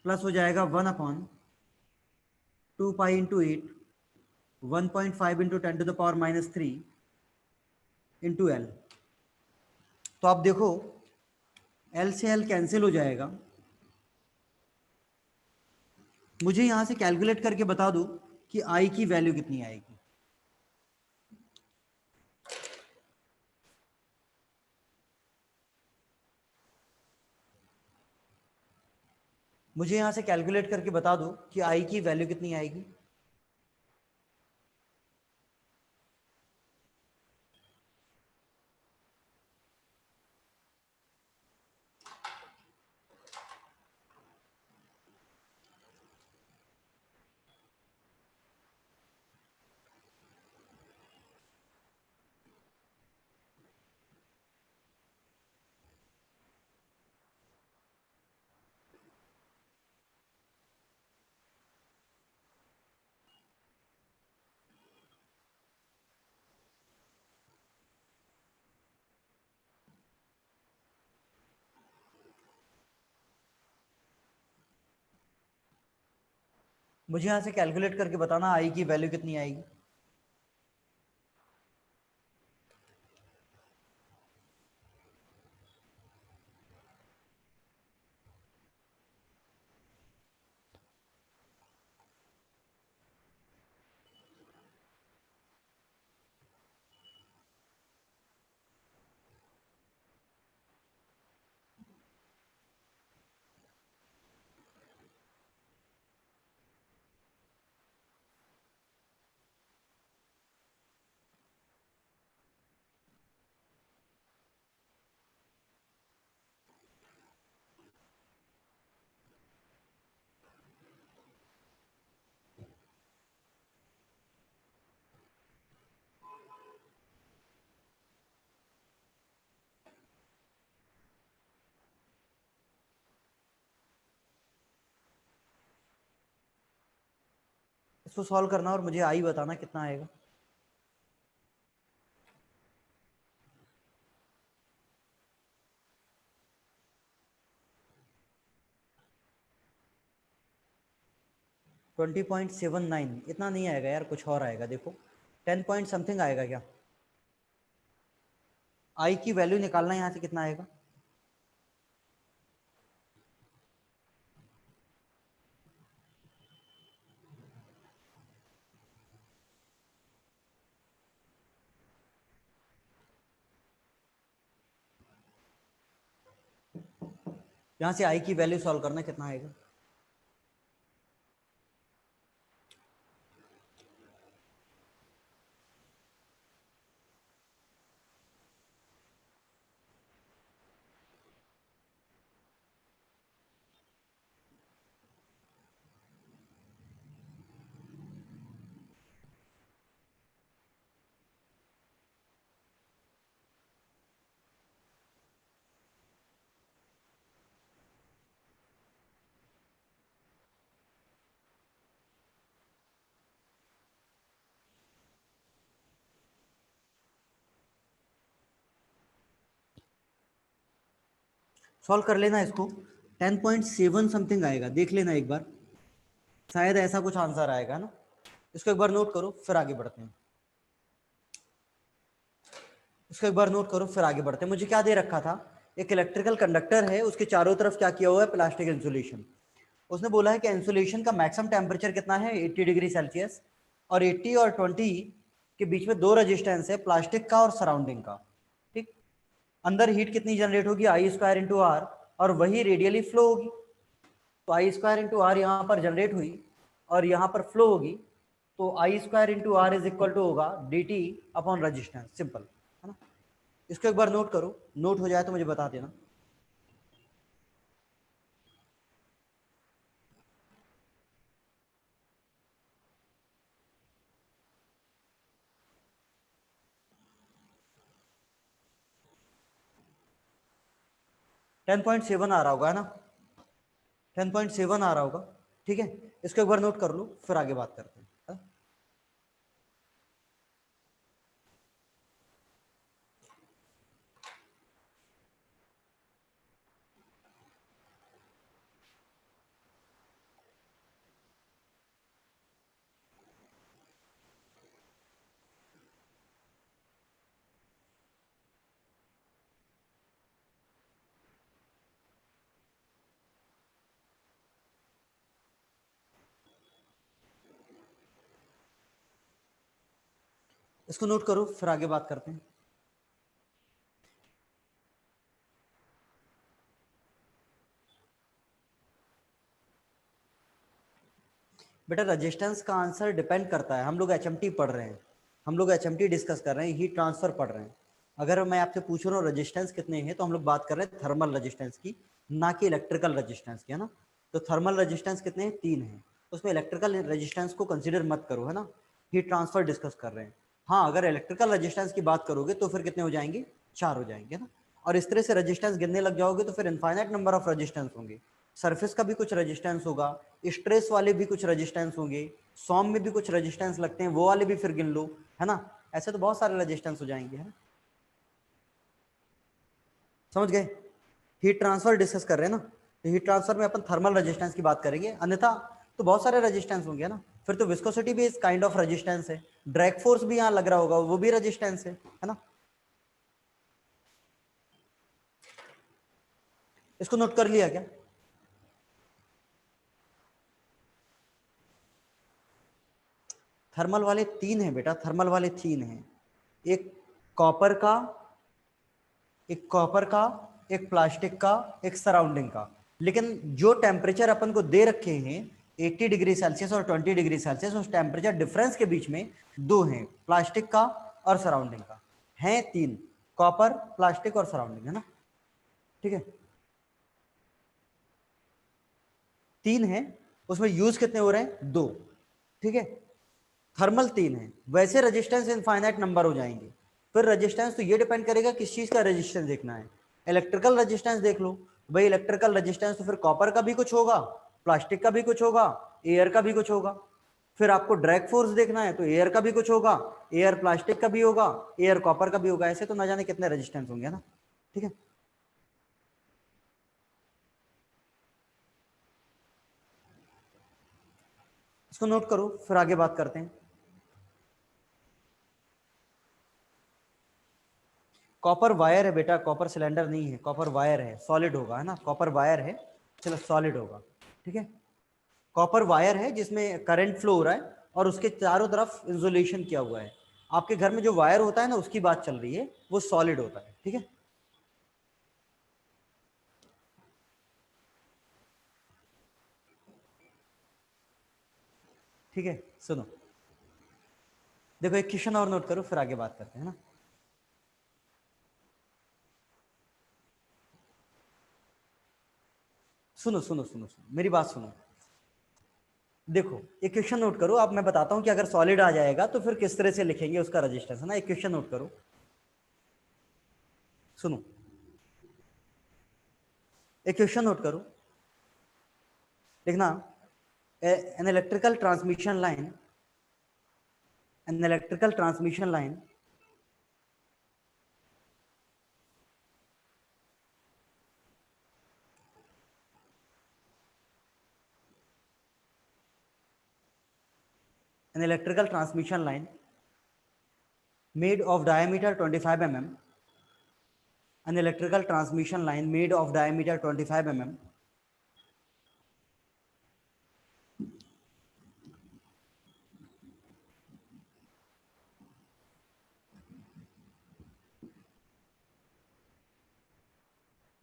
प्लस हो जाएगा 1/2 pi into 8 1.5 into 10⁻³ into L. तो आप देखो एल से एल कैंसिल हो जाएगा। मुझे यहां से कैलकुलेट करके बता दो कि आई की वैल्यू कितनी आएगी। मुझे यहां से कैलकुलेट करके बता दो कि आई की वैल्यू कितनी आएगी। मुझे यहां से कैलकुलेट करके बताना आई की वैल्यू कितनी आएगी। इसको सॉल्व करना और मुझे आई बताना कितना आएगा। ट्वेंटी पॉइंट सेवन नाइन इतना नहीं आएगा यार, कुछ और आएगा। देखो 10 पॉइंट समथिंग आएगा क्या। आई की वैल्यू निकालना यहां से कितना आएगा। यहां से आई की वैल्यू सॉल्व करना कितना आएगा। सॉल्व कर लेना इसको। 10.7 समथिंग आएगा, देख लेना एक बार, शायद ऐसा कुछ आंसर आएगा ना। इसको एक बार नोट करो फिर आगे बढ़ते हैं। इसको एक बार नोट करो फिर आगे बढ़ते हैं। मुझे क्या दे रखा था, एक इलेक्ट्रिकल कंडक्टर है, उसके चारों तरफ क्या किया हुआ है, प्लास्टिक इंसुलेशन। उसने बोला है कि इंसुलेशन का मैक्सिमम टेम्परेचर कितना है, 80 डिग्री सेल्सियस, और 80 और 20 के बीच में दो रेजिस्टेंस है, प्लास्टिक का और सराउंडिंग का। ठीक, अंदर हीट कितनी जनरेट होगी, आई स्क्वायर इंटू आर, और वही रेडियली फ्लो होगी। तो आई स्क्वायर इंटू आर यहाँ पर जनरेट हुई और यहाँ पर फ्लो होगी, तो I square into are is equal to होगा d T upon resistance, simple है ना। इसको एक बार नोट करो, नोट हो जाए तो मुझे बता देना। 10.7 आ रहा होगा, है ना? 10.7 आ रहा होगा, ठीक है। इसको एक बार नोट कर लो, फिर आगे बात करते हैं। इसको नोट करो, फिर आगे बात करते हैं। बेटा रेजिस्टेंस का आंसर डिपेंड करता है, हम लोग एचएमटी पढ़ रहे हैं, हम लोग एचएमटी डिस्कस कर रहे हैं, हीट ट्रांसफर पढ़ रहे हैं। अगर मैं आपसे पूछ रहा हूँ रेजिस्टेंस कितने हैं, तो हम लोग बात कर रहे हैं थर्मल रेजिस्टेंस की, ना कि इलेक्ट्रिकल रेजिस्टेंस की, है ना? तो थर्मल रेजिस्टेंस कितने हैं? 3 हैं। उसमें इलेक्ट्रिकल रेजिस्टेंस को कंसिडर मत करो, है ना? हीट ट्रांसफर डिस्कस कर रहे हैं। हाँ, अगर इलेक्ट्रिकल रेजिस्टेंस की बात करोगे तो फिर कितने हो जाएंगे? 4 हो जाएंगे ना। और इस तरह से रेजिस्टेंस गिनने लग जाओगे तो फिर इनफाइनाइट नंबर ऑफ रेजिस्टेंस होंगे। सरफेस का भी कुछ रेजिस्टेंस होगा, स्ट्रेस वाले भी कुछ रेजिस्टेंस होंगे, सॉम में भी कुछ रेजिस्टेंस लगते हैं, वो वाले भी फिर गिन लो, है ना? ऐसे तो बहुत सारे रेजिस्टेंस हो जाएंगे, है ना? समझ गए? हीट ट्रांसफर डिस्कस कर रहे हैं ना, तो हीट ट्रांसफर में अपन थर्मल रेजिस्टेंस की बात करेंगे, अन्यथा तो बहुत सारे रेजिस्टेंस होंगे ना। फिर तो विस्कोसिटी भी इस काइंड ऑफ रेजिस्टेंस है, ड्रैग फोर्स भी यहाँ लग रहा होगा, वो भी रेजिस्टेंस है ना? इसको नोट कर लिया क्या? थर्मल वाले 3 हैं बेटा, थर्मल वाले 3 हैं। एक कॉपर का, एक कॉपर का, एक प्लास्टिक का, एक सराउंडिंग का। लेकिन जो टेम्परेचर अपन को दे रखे हैं 80 डिग्री सेल्सियस और 20 डिग्री सेल्सियस, उस टेम्परेचर डिफरेंस के बीच में 2 हैं, प्लास्टिक का और सराउंडिंग का। हैं 3, कॉपर, प्लास्टिक और सराउंडिंग, है ना? ठीक है, 3 हैं, उसमें यूज कितने हो रहे हैं? 2। ठीक है, थर्मल 3 है, वैसे रेजिस्टेंस इनफाइनाइट नंबर हो जाएंगे। फिर रेजिस्टेंस तो ये डिपेंड करेगा किस चीज का रेजिस्टेंस देखना है। इलेक्ट्रिकल रेजिस्टेंस देख लो, भाई इलेक्ट्रिकल रेजिस्टेंस तो फिर कॉपर का भी कुछ होगा, प्लास्टिक का भी कुछ होगा, एयर का भी कुछ होगा। फिर आपको ड्रैग फोर्स देखना है तो एयर का भी कुछ होगा, एयर प्लास्टिक का भी होगा, एयर कॉपर का भी होगा। ऐसे तो ना जाने कितने रेजिस्टेंस होंगे ना। ठीक है, इसको नोट करो, फिर आगे बात करते हैं। कॉपर वायर है बेटा, कॉपर सिलेंडर नहीं है, कॉपर वायर है, सॉलिड होगा, है ना? कॉपर वायर है, चलो सॉलिड होगा। ठीक है, कॉपर वायर है जिसमें करंट फ्लो हो रहा है और उसके चारों तरफ इंसुलेशन किया हुआ है। आपके घर में जो वायर होता है ना, उसकी बात चल रही है, वो सॉलिड होता है। ठीक है, ठीक है, सुनो, देखो एक क्वेश्चन और नोट करो, फिर आगे बात करते हैं ना। सुनो सुनो सुनो सुनो, मेरी बात सुनो। देखो एक क्वेश्चन नोट करो, अब मैं बताता हूं कि अगर सॉलिड आ जाएगा तो फिर किस तरह से लिखेंगे उसका रजिस्टेंस, है ना? एक क्वेश्चन नोट करो, सुनो, एक क्वेश्चन नोट करो, लिखना, an electrical transmission line, an electrical transmission line an electrical transmission line made of diameter 25 mm, an electrical transmission line made of diameter 25 mm,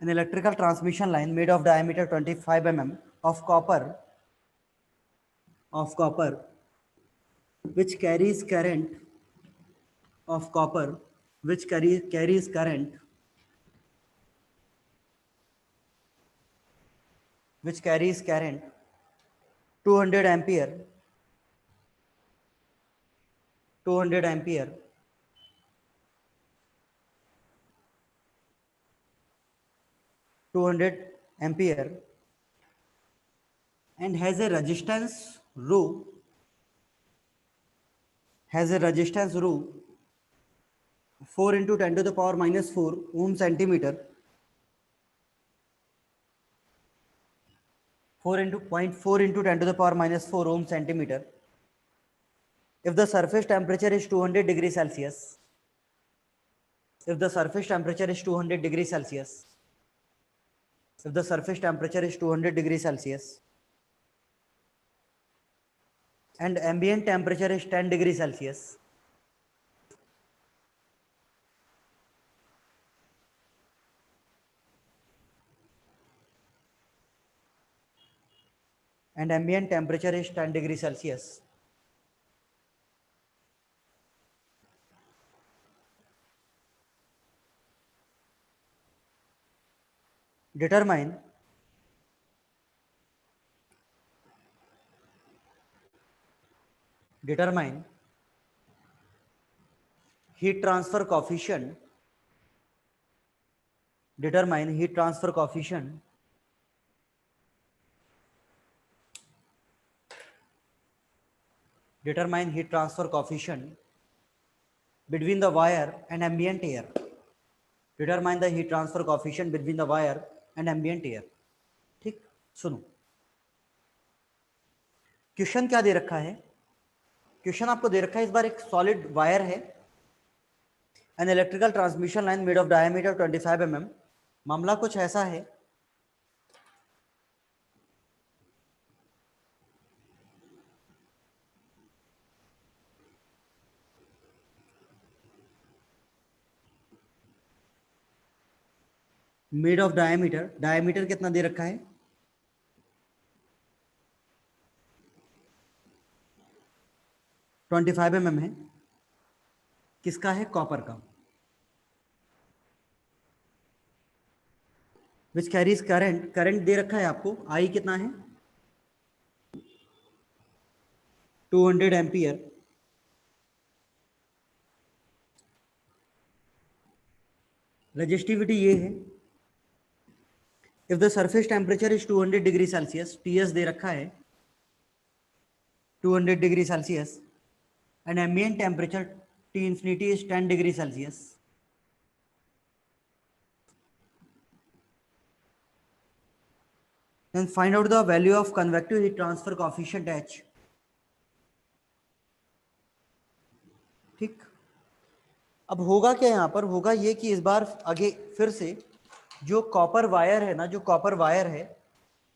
an electrical transmission line made of diameter 25 mm of copper which carries current of copper which carries current which carries current 200 ampere, 200 ampere, 200 ampere and has a resistance rho, has a resistance rho 4 into 10 to the power minus 4 ohm centimeter, 4 into 0.4 into 10 to the power minus 4 ohm centimeter. If the surface temperature is 200 degrees Celsius, if the surface temperature is 200 degrees Celsius, if the surface temperature is 200 degrees Celsius and ambient temperature is 10 degrees Celsius, and ambient temperature is 10 degrees Celsius, determine heat transfer coefficient, determine heat transfer coefficient between the wire and ambient air. Determine the heat transfer coefficient between the wire and ambient air. ठीक, सुनो question क्या दे रखा है। Question आपको दे रखा है इस बार एक सॉलिड वायर है, an electrical transmission line made of diameter 25 mm। मामला कुछ ऐसा है, मेड ऑफ डायमीटर, डायमीटर कितना दे रखा है 25 mm है, किसका है कॉपर का, विच कैरीज करंट, करंट दे रखा है आपको आई कितना है 200 एम्पियर, रेजिस्टिविटी ये है, if the surface temperature is 200 degree Celsius, TS दे रखा है 200 degree Celsius and ambient temperature T infinity is 10 degree Celsius. Then find out the value of convective heat transfer coefficient H. ठीक, अब होगा क्या यहाँ पर, होगा ये कि इस बार आगे फिर से जो कॉपर वायर है ना, जो कॉपर वायर है,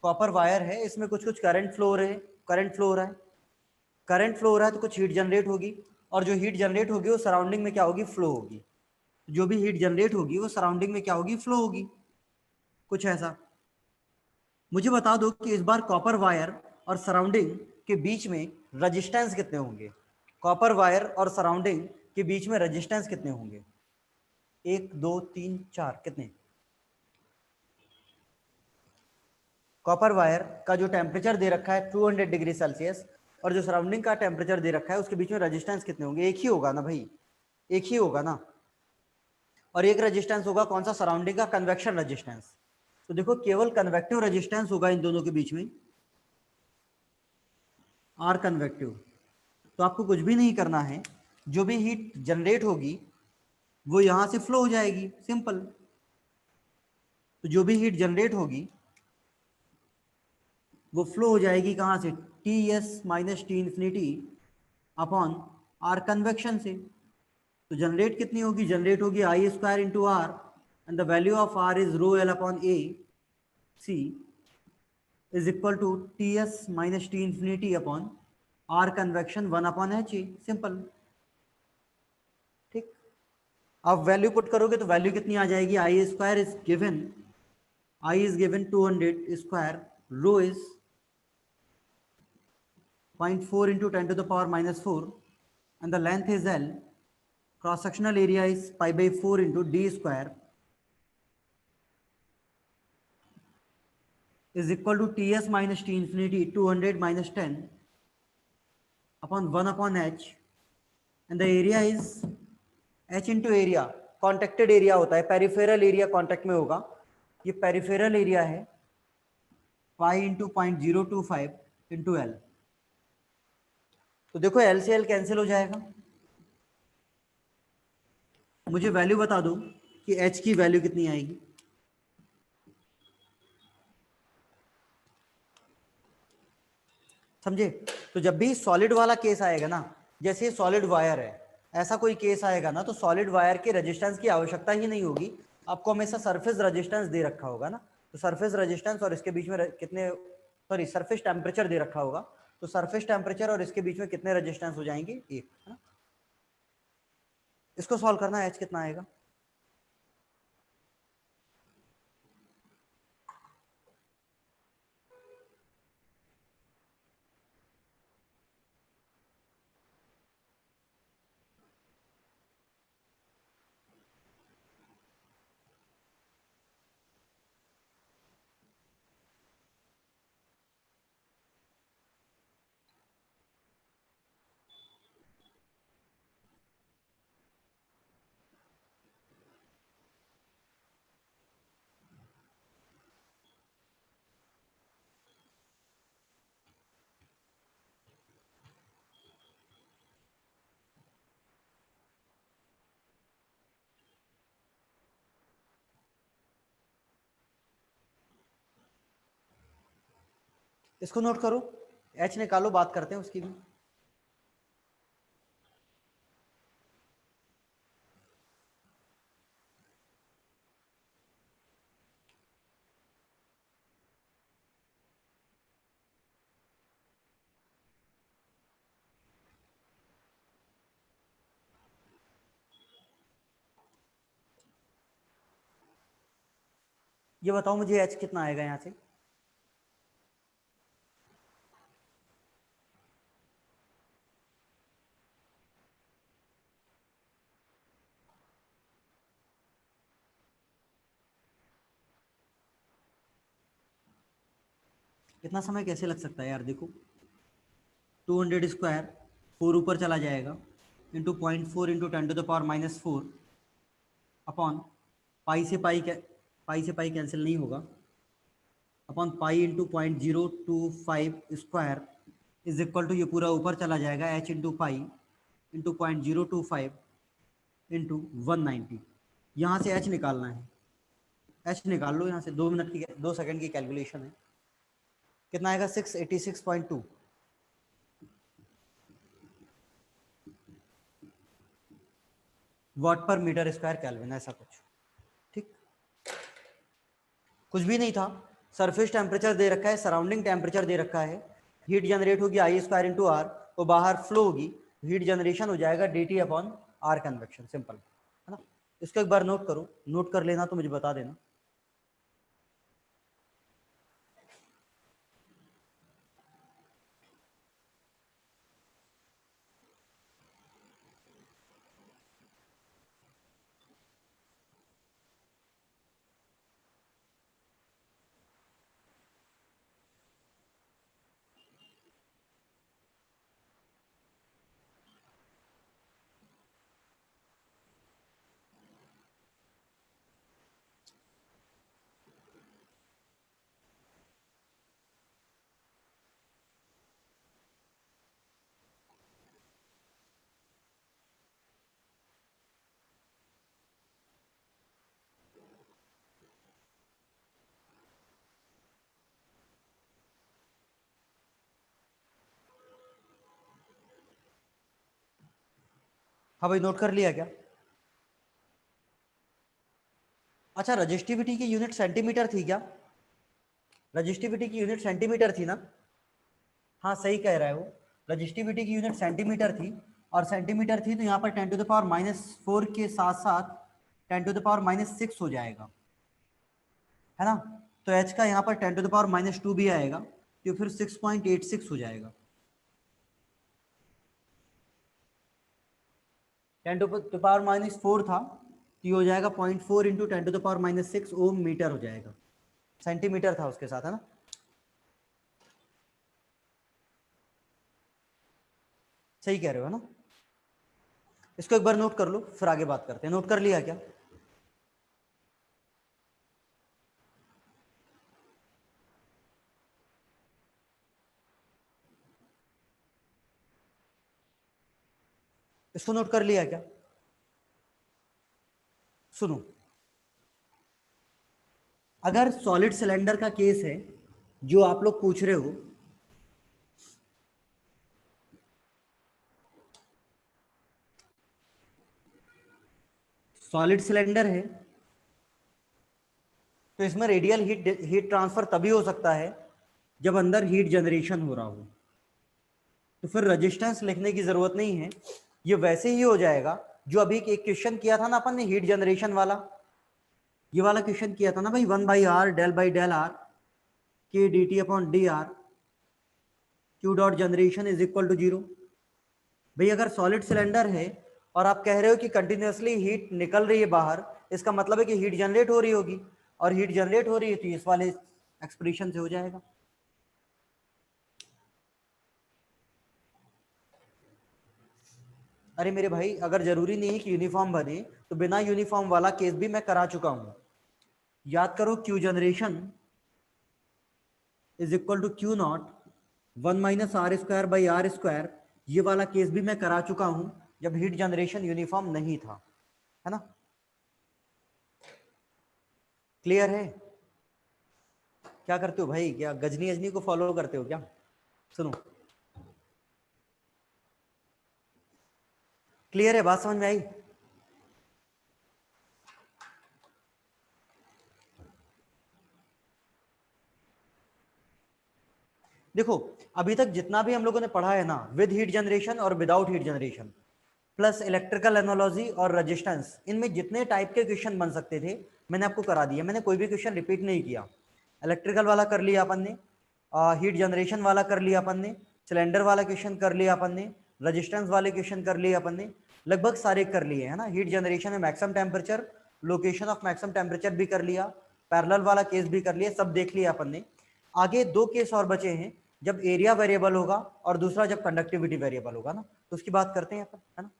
कॉपर वायर है, इसमें कुछ कुछ करंट फ्लो रहे, करंट फ्लो हो रहा है, करंट फ्लो हो रहा है तो कुछ हीट जनरेट होगी, और जो हीट जनरेट होगी वो सराउंडिंग में क्या होगी, फ्लो होगी। जो भी हीट जनरेट होगी वो सराउंडिंग में क्या होगी, फ्लो होगी, कुछ ऐसा। मुझे बता दो कि इस बार कॉपर वायर और सराउंडिंग के बीच में रेजिस्टेंस कितने होंगे, कॉपर वायर और सराउंडिंग के बीच में रेजिस्टेंस कितने होंगे, 1 2 3 4, कितने। कॉपर वायर का जो टेम्परेचर दे रखा है 200 डिग्री सेल्सियस और जो सराउंडिंग का टेम्परेचर दे रखा है उसके बीच में रेजिस्टेंस कितने होंगे, एक ही होगा ना भाई, एक ही होगा ना, और एक रेजिस्टेंस होगा कौन सा, सराउंडिंग का कन्वेक्शन रेजिस्टेंस। तो देखो केवल कन्वेक्टिव रेजिस्टेंस होगा इन दोनों के बीच में, आर कन्वेक्टिव। तो आपको कुछ भी नहीं करना है, जो भी हीट जनरेट होगी वो यहां से फ्लो हो जाएगी, सिंपल। तो जो भी हीट जनरेट होगी वो फ्लो हो जाएगी कहां से, T S minus T infinity upon are convection से। तो जनरेट कितनी होगी, जनरेट होगी I square into r, and the value of r is rho l upon a c is equal to Ts minus T infinity upon R convection 1 upon H, simple. ठीक, आप value put करोगे तो value कितनी आ जाएगी, I square is given, I is given 200 square, rho is 0.4 into 10 to the power minus 4 and the length is L, cross sectional area is pi by 4 into D square is equal to Ts minus T infinity 200 minus 10 upon 1 upon H, and the area is H into area, contacted area होता है, peripheral area contact में होगा, ये peripheral area है, पाई into 0.025 into L. तो देखो L से L cancel हो जाएगा। मुझे वैल्यू बता दो कि एच की वैल्यू कितनी आएगी। समझे? तो जब भी सॉलिड वाला केस आएगा ना, जैसे सॉलिड वायर है, ऐसा कोई केस आएगा ना, तो सॉलिड वायर के रेजिस्टेंस की आवश्यकता ही नहीं होगी। आपको हमेशा सरफेस रेजिस्टेंस दे रखा होगा ना, तो सरफेस रेजिस्टेंस और इसके बीच में कितने, सॉरी सरफेस टेम्परेचर दे रखा होगा, तो सरफेस टेम्परेचर और इसके बीच में कितने रेजिस्टेंस हो जाएंगे, एक, है ना। इसको सॉल्व करना है, एच कितना आएगा। इसको नोट करो, एच निकालो, बात करते हैं उसकी भी। ये बताओ मुझे एच कितना आएगा यहाँ से। इतना समय कैसे लग सकता है यार, देखो 200 स्क्वायर, 4 ऊपर चला जाएगा, इंटू 0.4 इंटू 10⁻⁻⁴ अपॉन पाई से पाई कैंसिल नहीं होगा, upon pi into 0.025 square is equal to, ये पूरा ऊपर चला जाएगा, H into pi into 0.025 into 190। यहाँ से एच निकालना है, एच निकाल लो यहाँ से, 2 मिनट की 2 सेकंड की कैलकुलेशन है। कितना आएगा, 686.2 वाट पर मीटर स्क्वायर केल्विन, ऐसा कुछ। ठीक, कुछ भी नहीं था। सरफेस टेम्परेचर दे रखा है, सराउंडिंग टेम्परेचर दे रखा है, हीट जनरेट होगी आई स्क्वायर इंटू आर, तो बाहर फ्लो होगी, हीट जनरेशन हो जाएगा D T upon are convection, simple, है ना। इसको एक बार नोट करो, नोट कर लेना तो मुझे बता देना। हाँ भाई, नोट कर लिया क्या? अच्छा, रजिस्टिविटी की यूनिट सेंटीमीटर थी क्या? रजिस्टिविटी की यूनिट सेंटीमीटर थी ना? हाँ सही कह रहा है वो, रजिस्टिविटी की यूनिट सेंटीमीटर थी, और सेंटीमीटर थी तो यहाँ पर 10⁻⁻⁴ के साथ साथ 10⁻⁻⁶ हो जाएगा, है ना। तो एच का यहाँ पर 10⁻⁻² भी आएगा, तो फिर 6.86 हो जाएगा। 10⁻⁻⁴ था, तो ये हो जाएगा 0.4 इंटू 10⁻⁻⁶ ओम मीटर हो जाएगा। सेंटीमीटर था उसके साथ, है ना। सही कह रहे हो, है ना। इसको एक बार नोट कर लो, फिर आगे बात करते हैं। नोट कर लिया क्या? इसको नोट कर लिया क्या? सुनो, अगर सॉलिड सिलेंडर का केस है जो आप लोग पूछ रहे हो, सॉलिड सिलेंडर है तो इसमें रेडियल हीट ट्रांसफर तभी हो सकता है जब अंदर हीट जनरेशन हो रहा हो। तो फिर रेजिस्टेंस लिखने की जरूरत नहीं है, ये वैसे ही हो जाएगा जो अभी एक क्वेश्चन किया था ना अपन ने हीट जनरेशन वाला, ये वाला क्वेश्चन किया था ना भाई, 1/r del by del are के D T upon D R Q dot generation is equal to 0। भाई अगर सॉलिड सिलेंडर है और आप कह रहे हो कि कंटिन्यूसली हीट निकल रही है बाहर, इसका मतलब है कि हीट जनरेट हो रही होगी, और हीट जनरेट हो रही है तो इस वाले एक्सप्रेशन से हो जाएगा। अरे मेरे भाई, अगर जरूरी नहीं है कि यूनिफॉर्म बने, तो बिना यूनिफॉर्म वाला केस भी मैं करा चुका हूं। याद करो, Q generation is equal to Q naught 1 - r² by are square, ये वाला केस भी मैं करा चुका हूं जब हीट जनरेशन यूनिफॉर्म नहीं था, है ना? क्लियर है? क्या करते हो भाई, क्या गजनी अजनी को फॉलो करते हो क्या? सुनो, क्लियर है? बात समझ में आई? देखो, अभी तक जितना भी हम लोगों ने पढ़ा है ना, विद हीट जनरेशन और without heat generation, plus electrical analogy और रेजिस्टेंस, इनमें जितने टाइप के क्वेश्चन बन सकते थे मैंने आपको करा दिया। मैंने कोई भी क्वेश्चन रिपीट नहीं किया। इलेक्ट्रिकल वाला कर लिया अपन ने, हीट जनरेशन वाला कर लिया अपन ने, सिलेंडर वाला क्वेश्चन कर लिया अपन ने, रेजिस्टेंस वाले क्वेश्चन कर लिए अपन ने, लगभग सारे कर लिए, है ना? हीट जनरेशन में maximum temperature, location of maximum temperature भी कर लिया, पैरेलल वाला केस भी कर लिया, सब देख लिया अपन ने। आगे दो केस और बचे हैं, जब एरिया वेरिएबल होगा और दूसरा जब कंडक्टिविटी वेरिएबल होगा ना, तो उसकी बात करते हैं अपन, है ना?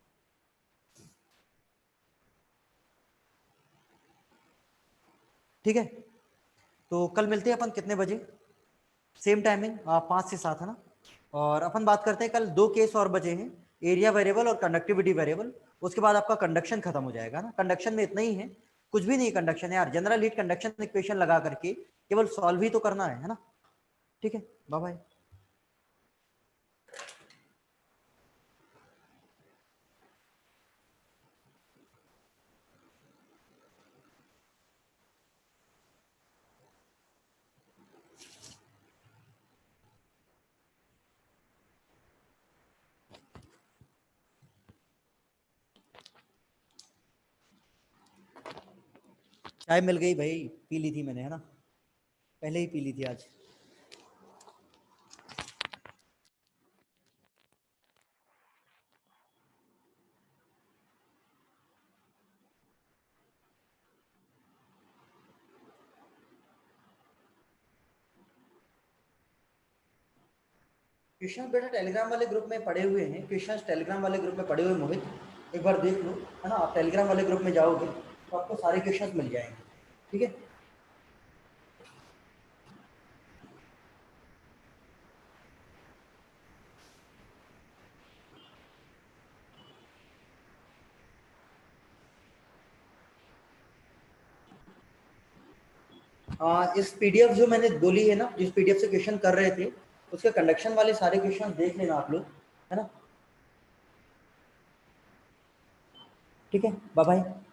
ठीक है, तो कल मिलते हैं अपन कितने बजे? सेम टाइमिंग 5 से 7, है ना? और अपन बात करते हैं कल, दो केस और बचे हैं, एरिया वेरिएबल और कंडक्टिविटी वेरिएबल। उसके बाद आपका कंडक्शन खत्म हो जाएगा ना। कंडक्शन में इतना ही है, कुछ भी नहीं कंडक्शन है यार, जनरल हीट कंडक्शन इक्वेशन लगा करके केवल सॉल्व ही तो करना है ना? ठीक है, बाय बाय। चाय मिल गई भाई, पी ली थी मैंने, है ना? पहले ही पी ली थी आज। क्वेश्चन बेटा टेलीग्राम वाले ग्रुप में पड़े हुए हैं, क्वेश्चन टेलीग्राम वाले ग्रुप में पड़े हुए मोहित, एक बार देख लो, है ना? आप टेलीग्राम वाले ग्रुप में जाओगे तो आपको सारे क्वेश्चन मिल जाएंगे, ठीक है? इस पीडीएफ जो मैंने बोली है ना, जिस पीडीएफ से क्वेश्चन कर रहे थे, उसके कंडक्शन वाले सारे क्वेश्चन देख लेना आप लोग, है ना? ठीक है, बाय बाय।